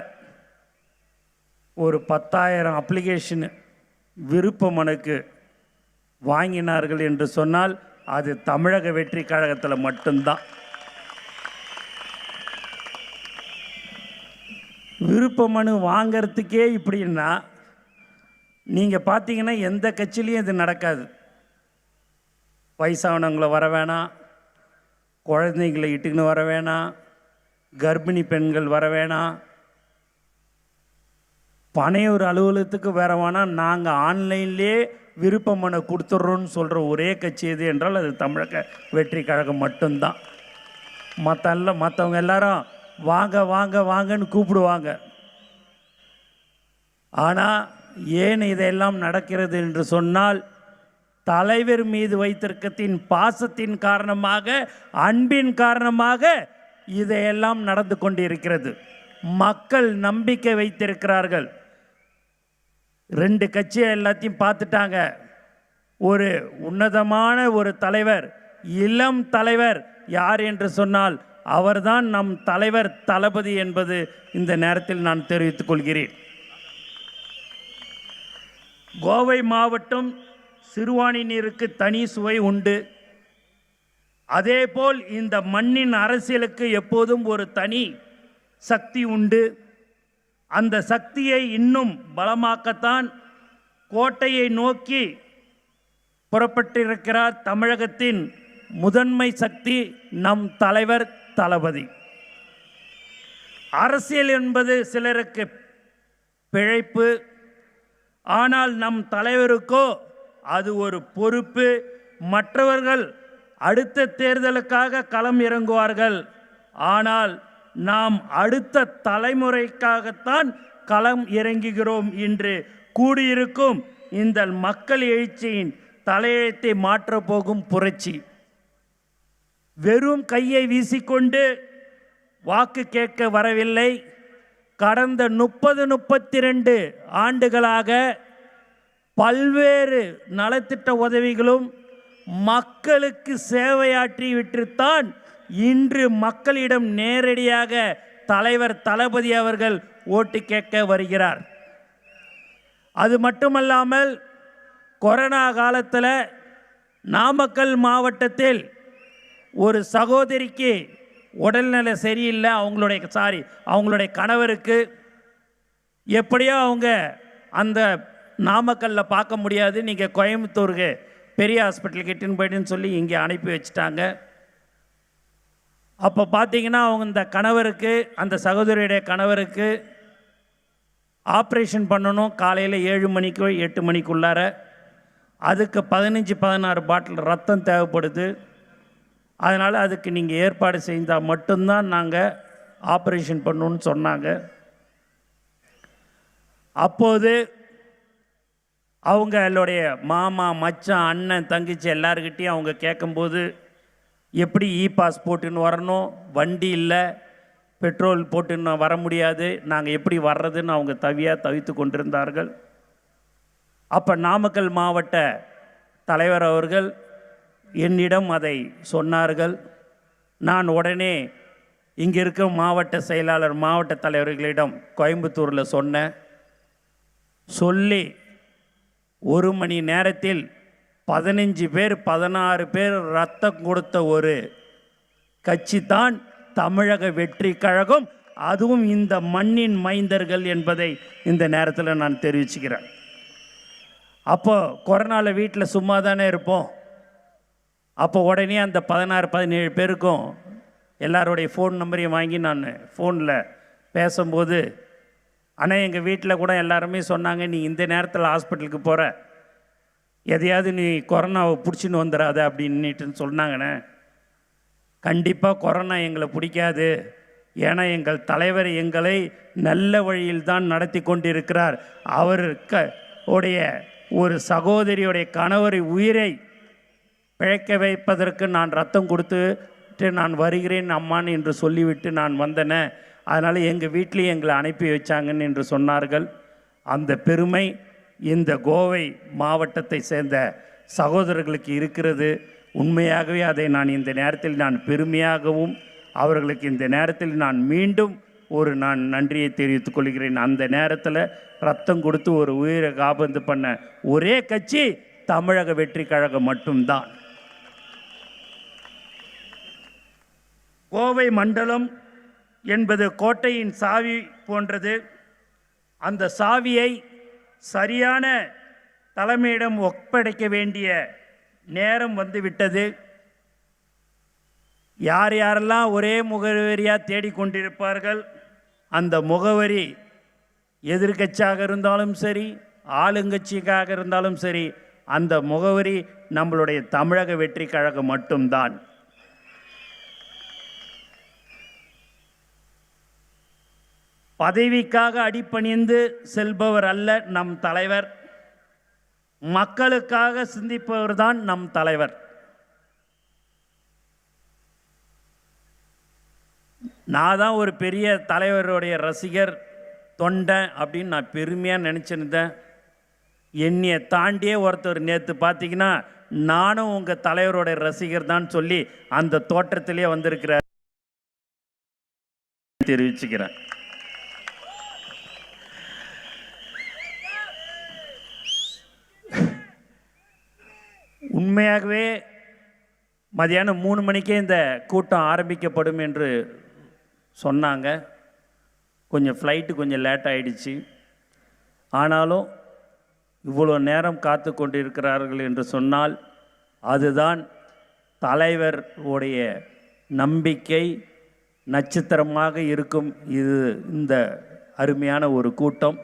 ஒரு 10,000 அப்ளிகேஷன் விருப்ப மனுக்கு வாங்கினார்கள் என்று சொன்னால் அது தமிழக வெற்றி கழகத்தில் மட்டும்தான். விருப்ப மனு வாங்கிறதுக்கே இப்படின்னா நீங்கள் பார்த்தீங்கன்னா எந்த கட்சியிலையும் இது நடக்காது. வயசானவங்களை வர வேணாம், குழந்தைங்களை இட்டுக்குன்னு வர வேணாம், கர்ப்பிணி பெண்கள் வர வேணாம், பனையூர் அலுவலகத்துக்கு வேற வேணாம், நாங்கள் ஆன்லைன்லேயே விருப்ப மனு கொடுத்துட்றோன்னு சொல்கிற ஒரே கட்சி எது என்றால் அது தமிழக வெற்றி கழகம் மட்டும்தான். மற்றவங்க எல்லாரும் வாங்க வாங்க வாங்கன்னு கூப்பிடுவாங்க. ஆனால் ஏன் இதெல்லாம் நடக்கிறது என்று சொன்னால் தலைவர் மீது வைத்திருக்கத்தின் பாசத்தின் காரணமாக, அன்பின் காரணமாக இதையெல்லாம் நடந்து கொண்டிருக்கிறது. மக்கள் நம்பிக்கை வைத்திருக்கிறார்கள். 2 கட்சியை எல்லாத்தையும் பார்த்துட்டாங்க. ஒரு உன்னதமான ஒரு தலைவர், இளம் தலைவர் யார் என்று சொன்னால் அவர்தான் நம் தலைவர் தளபதி என்பது இந்த நேரத்தில் நான் தெரிவித்துக் கொள்கிறேன். கோவை மாவட்டம் சிறுவாணி நீருக்கு தனி சுவை உண்டு. அதேபோல் இந்த மண்ணின் அரசியலுக்கு எப்போதும் ஒரு தனி சக்தி உண்டு. அந்த சக்தியை இன்னும் பலமாக்கத்தான் கோட்டையை நோக்கி புறப்பட்டிருக்கிறார் தமிழகத்தின் முதன்மை சக்தி நம் தலைவர் தளபதி. அரசியல் என்பது சிலருக்கு பிழைப்பு, ஆனால் நம் தலைவருக்கோ அது ஒரு பொறுப்பு. மற்றவர்கள் அடுத்த தேர்தலுக்காக களம் இறங்குவார்கள், ஆனால் நாம் அடுத்த தலைமுறைக்காகத்தான் களம் இறங்குகிறோம். இன்று கூடியிருக்கும் இந்த மக்கள் எழுச்சியின் தலையெழுத்தை மாற்றப்போகும் புரட்சி. வெறும் கையை வீசிக்கொண்டு வாக்கு கேட்க வரவில்லை. கடந்த 30-32 ஆண்டுகளாக பல்வேறு நலத்திட்ட உதவிகளும் மக்களுக்கு சேவையாற்றி விட்டுத்தான் இன்று மக்களிடம் நேரடியாக தலைவர் தளபதி அவர்கள் ஓட்டு கேட்க வருகிறார். அது மட்டுமல்லாமல் கொரோனா காலத்தில் நாமக்கல் மாவட்டத்தில் ஒரு சகோதரிக்கு உடல்நிலை சரியில்லை, அவங்களுடைய கணவருக்கு. எப்படியோ அவங்க அந்த நாமக்கல்லில் பார்க்க முடியாது, நீங்கள் கோயம்புத்தூருக்கு பெரிய ஹாஸ்பிட்டலுக்கு இட்டுன்னு போய்ட்டுன்னு சொல்லி இங்கே அனுப்பி வச்சுட்டாங்க. அப்போ பார்த்தீங்கன்னா அவங்க இந்த கணவருக்கு, அந்த சகோதரியுடைய கணவருக்கு ஆப்ரேஷன் பண்ணணும் காலையில் 7 மணிக்கோ 8 மணிக்குள்ளார. அதுக்கு 15-16 பாட்டில் ரத்தம் தேவைப்படுது. அதனால் அதுக்கு நீங்கள் ஏற்பாடு செய்தால் மட்டும்தான் நாங்கள் ஆப்ரேஷன் பண்ணணும்னு சொன்னாங்க. அப்போது அவங்களுடைய மாமா, மச்சான், அண்ணன், தங்கச்சி எல்லாருக்கிட்டையும் அவங்க கேட்கும்போது, எப்படி பாஸ் போட்டுன்னு வரணும், வண்டி இல்லை, பெட்ரோல் போட்டுன்னு வர முடியாது, நாங்கள் எப்படி வர்றதுன்னு அவங்க தவித்து கொண்டிருந்தார்கள். அப்போ நாமக்கல் மாவட்ட தலைவர் அவர்கள் என்னிடம் அதை சொன்னார்கள். நான் உடனே இங்கே இருக்க மாவட்ட செயலாளர், மாவட்ட தலைவர்களிடம் கோயம்புத்தூரில் சொன்னேன். சொல்லி 1 மணி நேரத்தில் 15 பேர் 16 பேர் ரத்தம் கொடுத்த ஒரு கட்சி தான் தமிழக வெற்றி கழகம். அதுவும் இந்த மண்ணின் மைந்தர்கள் என்பதை இந்த நேரத்தில் நான் தெரிவிச்சுக்கிறேன். அப்போ கொரோனாவில் வீட்டில் சும்மா தானே இருப்போம். அப்போ உடனே அந்த 16-17 பேருக்கும் எல்லாருடைய ஃபோன் நம்பரையும் வாங்கி நான் ஃபோனில் பேசும்போது, ஆனால் எங்கள் வீட்டில் கூட எல்லாருமே சொன்னாங்க, நீ இந்த நேரத்தில் ஹாஸ்பிட்டலுக்கு போகிற, எதையாவது நீ கொரோனாவை பிடிச்சின்னு வந்துடாத அப்படின்னுட்டு சொன்னாங்கண்ணே. கண்டிப்பாக கொரோனா எங்களை பிடிக்காது. ஏன்னா எங்கள் தலைவர் எங்களை நல்ல வழியில் தான் நடத்தி கொண்டிருக்கிறார். அவருடைய ஒரு சகோதரியுடைய கணவரை உயிரை பிழைக்க வைப்பதற்கு நான் ரத்தம் கொடுத்துட்டு நான் வருகிறேன் அம்மான்னு என்று சொல்லிவிட்டு நான் வந்தேனே. அதனால் எங்கள் வீட்லேயும் எங்களை அனுப்பி வச்சாங்கன்னு என்று சொன்னார்கள். அந்த பெருமை இந்த கோவை மாவட்டத்தை சேர்ந்த சகோதரர்களுக்கு இருக்கிறது. உண்மையாகவே அதை நான் இந்த நேரத்தில் நான் பெருமையாகவும் அவர்களுக்கு இந்த நேரத்தில் நான் மீண்டும் நான் நன்றியை தெரிவித்துக் கொள்கிறேன். அந்த நேரத்தில் ரத்தம் கொடுத்து ஒரு உயிரை காபந்து பண்ண ஒரே கட்சி தமிழக வெற்றி கழகம் மட்டும்தான். கோவை மண்டலம் என்பது கோட்டையின் சாவி போன்றது. அந்த சாவியை சரியான தலைமையிடம் ஒப்படைக்க வேண்டிய நேரம் வந்துவிட்டது. யார் யாரெல்லாம் ஒரே முகவரியாக தேடிக்கொண்டிருப்பார்கள், அந்த முகவரி எதிர்கட்சியாக இருந்தாலும் சரி, ஆளுங்கட்சிக்காக இருந்தாலும் சரி, அந்த முகவரி நம்மளுடைய தமிழக வெற்றி கழகம் மட்டும்தான். பதவிக்காக அடிபணிந்து செல்பவர் அல்ல நம் தலைவர். மக்களுக்காக சிந்திப்பவர் தான் நம் தலைவர். நான் தான் ஒரு பெரிய தலைவருடைய ரசிகர், தொண்டை அப்படின்னு நான் பெருமையாக நினச்சிருந்தேன். என்னையை தாண்டியே ஒருத்தர் நேற்று பார்த்தீங்கன்னா, நானும் உங்கள் தலைவருடைய ரசிகர் தான் சொல்லி அந்த தோற்றத்திலே வந்திருக்கிறார் தெரிவிச்சுக்கிறேன். உண்மையாகவே மதியானம் 3 மணிக்கே இந்த கூட்டம் ஆரம்பிக்கப்படும் என்று சொன்னாங்க. கொஞ்சம் ஃப்ளைட்டு கொஞ்சம் லேட் ஆகிடுச்சு. ஆனாலும் இவ்வளோ நேரம் காத்து கொண்டு இருக்கிறார்கள் என்று சொன்னால் அதுதான் தலைவர் உடைய நம்பிக்கை நட்சத்திரமாக இருக்கும். இந்த அருமையான ஒரு கூட்டம்.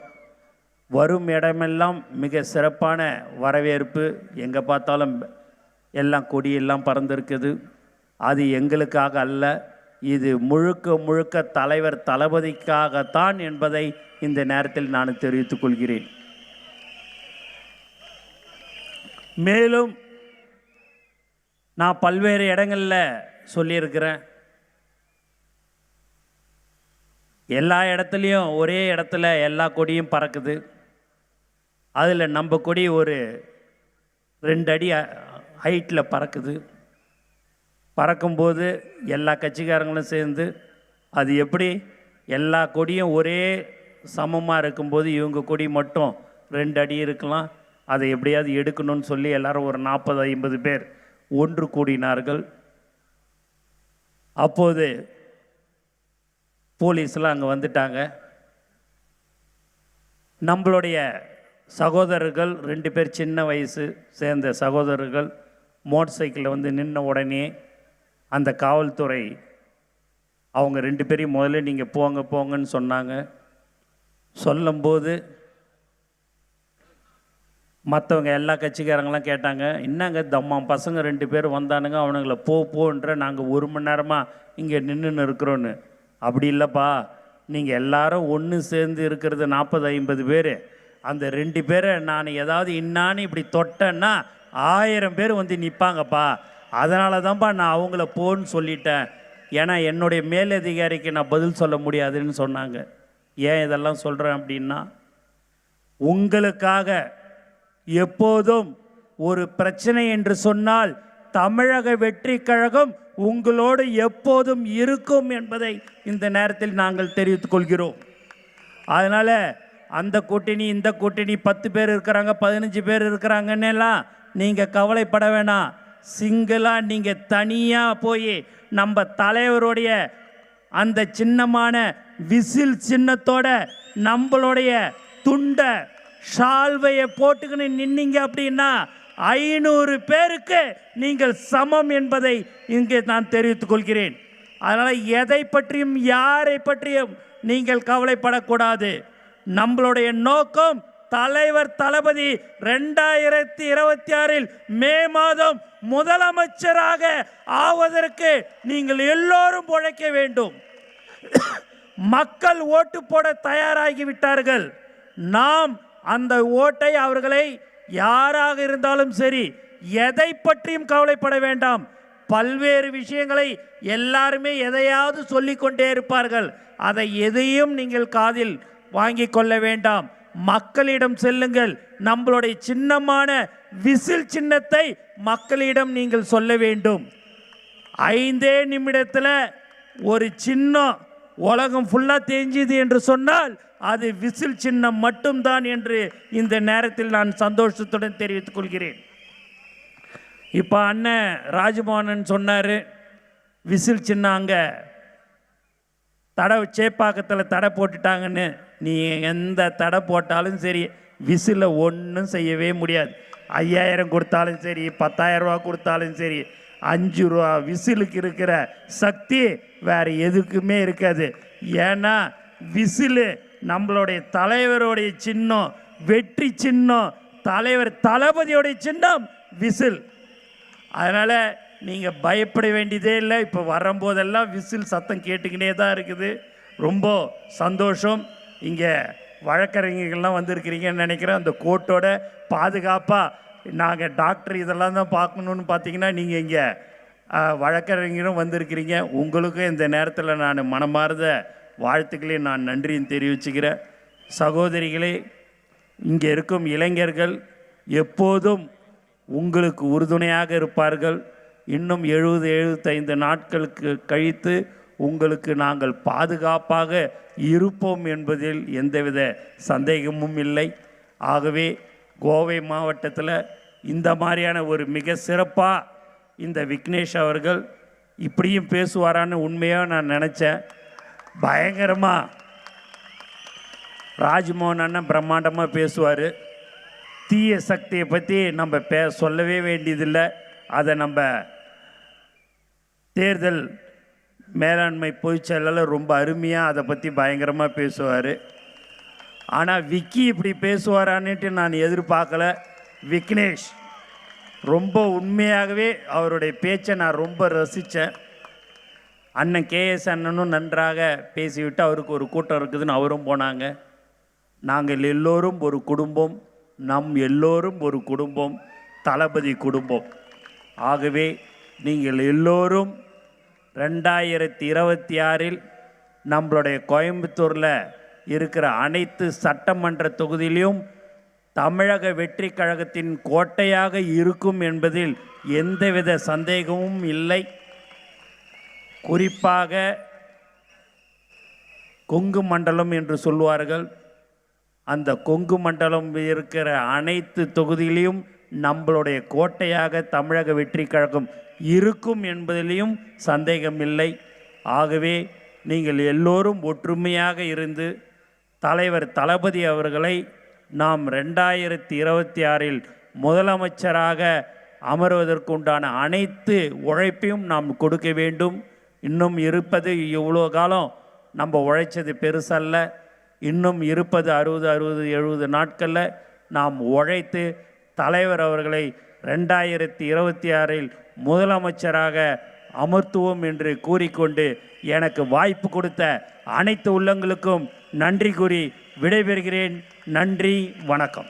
வரும் இடமெல்லாம் மிக சிறப்பான வரவேற்பு. எங்கே பார்த்தாலும் எல்லாம் கொடியெல்லாம் பறந்துருக்குது. அது எங்களுக்காக அல்ல, இது முழுக்க முழுக்க தலைவர் தளபதிக்காகத்தான் என்பதை இந்த நேரத்தில் நான் தெரிவித்துக் கொள்கிறேன். மேலும் நான் பல்வேறு இடங்களில் சொல்லியிருக்கிறேன். எல்லா இடத்துலையும் ஒரே இடத்துல எல்லா கொடியும் பறக்குது. அதில் நம்ம கொடி ஒரு 2 அடி ஹைட்டில் பறக்குது. பறக்கும்போது எல்லா கட்சிக்காரங்களும் சேர்ந்து அது எப்படி எல்லா கொடியும் ஒரே சமமாக இருக்கும்போது இவங்க கொடி மட்டும் 2 அடி இருக்கலாம், அதை எப்படியாவது எடுக்கணும்னு சொல்லி எல்லாரும் ஒரு 40-50 பேர் ஒன்று கூடினார்கள். அப்போது போலீஸ்லாம் அங்கே வந்துட்டாங்க. நம்மளுடைய சகோதரர்கள் 2 பேர் சின்ன வயசு சேர்ந்த சகோதரர்கள் மோட்டர் சைக்கிளில் வந்து நின்ன உடனே அந்த காவல்துறை அவங்க 2 பேரையும் முதல்ல நீங்கள் போங்க போங்கன்னு சொன்னாங்க. சொல்லும்போது மற்றவங்க எல்லா கட்சிக்காரங்களாம் கேட்டாங்க, என்னங்க தம்மா பசங்க 2 பேர் வந்தானுங்க, அவனுங்களை போன்ற நாங்கள் 1 மணி நேரமாக இங்கே நின்றுன்னு இருக்கிறோன்னு. அப்படி இல்லைப்பா, நீங்கள் எல்லாரும் ஒன்று சேர்ந்து இருக்கிறது 40-50 பேர். அந்த 2 பேரை நான் ஏதாவது இன்னான்னு இப்படி தொட்டேன்னா 1000 பேர் வந்து நிற்பாங்கப்பா. அதனால தான்ப்பா நான் அவங்கள போன்னு சொல்லிட்டேன். ஏன்னா என்னுடைய மேலதிகாரிக்கு நான் பதில் சொல்ல முடியாதுன்னு சொன்னாங்க. ஏன் இதெல்லாம் சொல்கிறேன் அப்படின்னா, உங்களுக்காக எப்போதும் ஒரு பிரச்சனை என்று சொன்னால் தமிழக வெற்றி கழகம் உங்களோடு எப்போதும் இருக்கும் என்பதை இந்த நேரத்தில் நாங்கள் தெரிவித்துக் கொள்கிறோம். அதனால் அந்த கூட்டணி இந்த கூட்டணி 10 பேர் இருக்கிறாங்க 15 பேர் இருக்கிறாங்கன்னெல்லாம் நீங்கள் கவலைப்பட வேணாம். சிங்கிளாக நீங்கள் தனியாக போய் நம்ம தலைவருடைய அந்த சின்னமான விசில் சின்னத்தோட நம்மளுடைய துண்டை ஷால்வையை போட்டுக்கின்னு நின்னீங்க அப்படின்னா 500 பேருக்கு நீங்கள் சமம் என்பதை இங்கே நான் தெரிவித்துக் கொள்கிறேன். அதனால் எதை பற்றியும் யாரை பற்றியும் நீங்கள் கவலைப்படக்கூடாது. நம்மளுடைய நோக்கம் தலைவர் தளபதி 2026 மே மாதம் முதலமைச்சராக ஆவதற்கு நீங்கள் எல்லோரும் உழைக்க வேண்டும். மக்கள் ஓட்டு போட தயாராகிவிட்டார்கள். நாம் அந்த ஓட்டை அவர்களை யாராக இருந்தாலும் சரி எதை பற்றியும் கவலைப்பட வேண்டாம். பல்வேறு விஷயங்களை எல்லாருமே எதையாவது சொல்லிக்கொண்டே இருப்பார்கள். அதை எதையும் நீங்கள் காதில் வாங்கி கொள்ள வேண்டாம். மக்களிடம் செல்லுங்கள். நம்மளுடைய சின்னமான விசில் சின்னத்தை மக்களிடம் நீங்கள் சொல்ல வேண்டும். 5 நிமிடத்தில் ஒரு சின்னம் உலகம் ஃபுல்லாக தெரிஞ்சுது என்று சொன்னால் அது விசில் சின்னம் மட்டும்தான் என்று இந்த நேரத்தில் நான் சந்தோஷத்துடன் தெரிவித்துக் கொள்கிறேன். இப்போ அண்ணன் ராஜமோகன் சொன்னார், விசில் சின்னம் அங்கே தடை சேப்பாக்கத்தில் தடை போட்டுட்டாங்கன்னு. நீ எந்த தடை போட்டாலும் சரி விசிலை ஒன்றும் செய்யவே முடியாது. 5000 கொடுத்தாலும் சரி 10,000 ரூபா கொடுத்தாலும் சரி 5 ரூபா விசிலுக்கு இருக்கிற சக்தி வேறு எதுக்குமே இருக்காது. ஏன்னா விசிலு நம்மளுடைய தலைவருடைய சின்னம், வெற்றி சின்னம், தலைவர் தளபதியோடைய சின்னம் விசில். அதனால் நீங்கள் பயப்பட வேண்டியதே இல்லை. இப்போ வரும்போதெல்லாம் விசில் சத்தம் கேட்டுக்கிட்டே தான் இருக்குது. ரொம்ப சந்தோஷம். இங்கே வழக்கறிஞர்கள்லாம் வந்திருக்கிறீங்கன்னு நினைக்கிறேன். அந்த கோர்ட்டோட பாதுகாப்பாக நாங்கள் டாக்டர் இதெல்லாம் தான் பார்க்கணுன்னு பார்த்தீங்கன்னா நீங்கள் இங்கே வழக்கறிஞரும் வந்திருக்கிறீங்க. உங்களுக்கும் இந்த நேரத்தில் நான் மனமார்ந்த வாழ்த்துக்களையும் நான் நன்றியும் தெரிவிச்சுக்கிறேன். சகோதரிகளே, இங்கே இருக்கும் இளைஞர்கள் எப்போதும் உங்களுக்கு உறுதுணையாக இருப்பார்கள். இன்னும் 70-75 நாட்களுக்கு கழித்து உங்களுக்கு நாங்கள் பாதுகாப்பாக இருப்போம் என்பதில் எந்தவித சந்தேகமும் இல்லை. ஆகவே கோவை மாவட்டத்தில் இந்த மாதிரியான ஒரு மிக சிறப்பாக இந்த விக்னேஷ் அவர்கள் இப்படியும் பேசுவாரான்னு உண்மையாக நான் நினச்சேன். பயங்கரமாக ராஜ்மோகன் அண்ணன் பிரம்மாண்டமாக பேசுவார். தீய சக்தியை பற்றி நம்ம சொல்லவே வேண்டியதில்லை. அதை நம்ம தேர்தல் மேலாண்மை பொதுச்செயலாளர் ரொம்ப அருமையாக அதை பற்றி பயங்கரமாக பேசுவார். ஆனால் விக்கி இப்படி பேசுவாரான்னுட்டு நான் எதிர்பார்க்கல. விக்னேஷ் ரொம்ப உண்மையாகவே அவருடைய பேச்சை நான் ரொம்ப ரசித்தேன். அண்ணன் கேஎஸ் அண்ணனும் நன்றாக பேசிவிட்டு அவருக்கு ஒரு கூட்டம் இருக்குதுன்னு அவரும் போனாங்க. நாங்கள் எல்லோரும் ஒரு குடும்பம், நம் எல்லோரும் ஒரு குடும்பம், தளபதி குடும்பம். ஆகவே நீங்கள் எல்லோரும் 2026 நம்மளுடைய கோயம்புத்தூரில் இருக்கிற அனைத்து சட்டமன்ற தொகுதியிலும் தமிழக வெற்றி கழகத்தின் கோட்டையாக இருக்கும் என்பதில் எந்தவித சந்தேகமும் இல்லை. குறிப்பாக கொங்கு மண்டலம் என்று சொல்வார்கள். அந்த கொங்கு மண்டலம் இருக்கிற அனைத்து தொகுதியிலையும் நம்மளுடைய கோட்டையாக தமிழக வெற்றி கழகம் இருக்கும் என்பதிலையும் சந்தேகமில்லை. ஆகவே நீங்கள் எல்லோரும் ஒற்றுமையாக இருந்து தலைவர் தளபதி அவர்களை நாம் 2026 முதலமைச்சராக அமர்வதற்குண்டான அனைத்து உழைப்பையும் நாம் கொடுக்க வேண்டும். இன்னும் இருப்பது இவ்வளோ காலம் நம்ம உழைச்சது பெருசல்ல. இன்னும் இருப்பது 60 நாட்களில் நாம் உழைத்து தலைவர் அவர்களை 2026 முதலமைச்சராக அமர்த்துவோம் என்று கூறிக்கொண்டு எனக்கு வாய்ப்பு கொடுத்த அனைத்து உள்ளங்களுக்கும் நன்றி கூறி விடைபெறுகிறேன். நன்றி, வணக்கம்.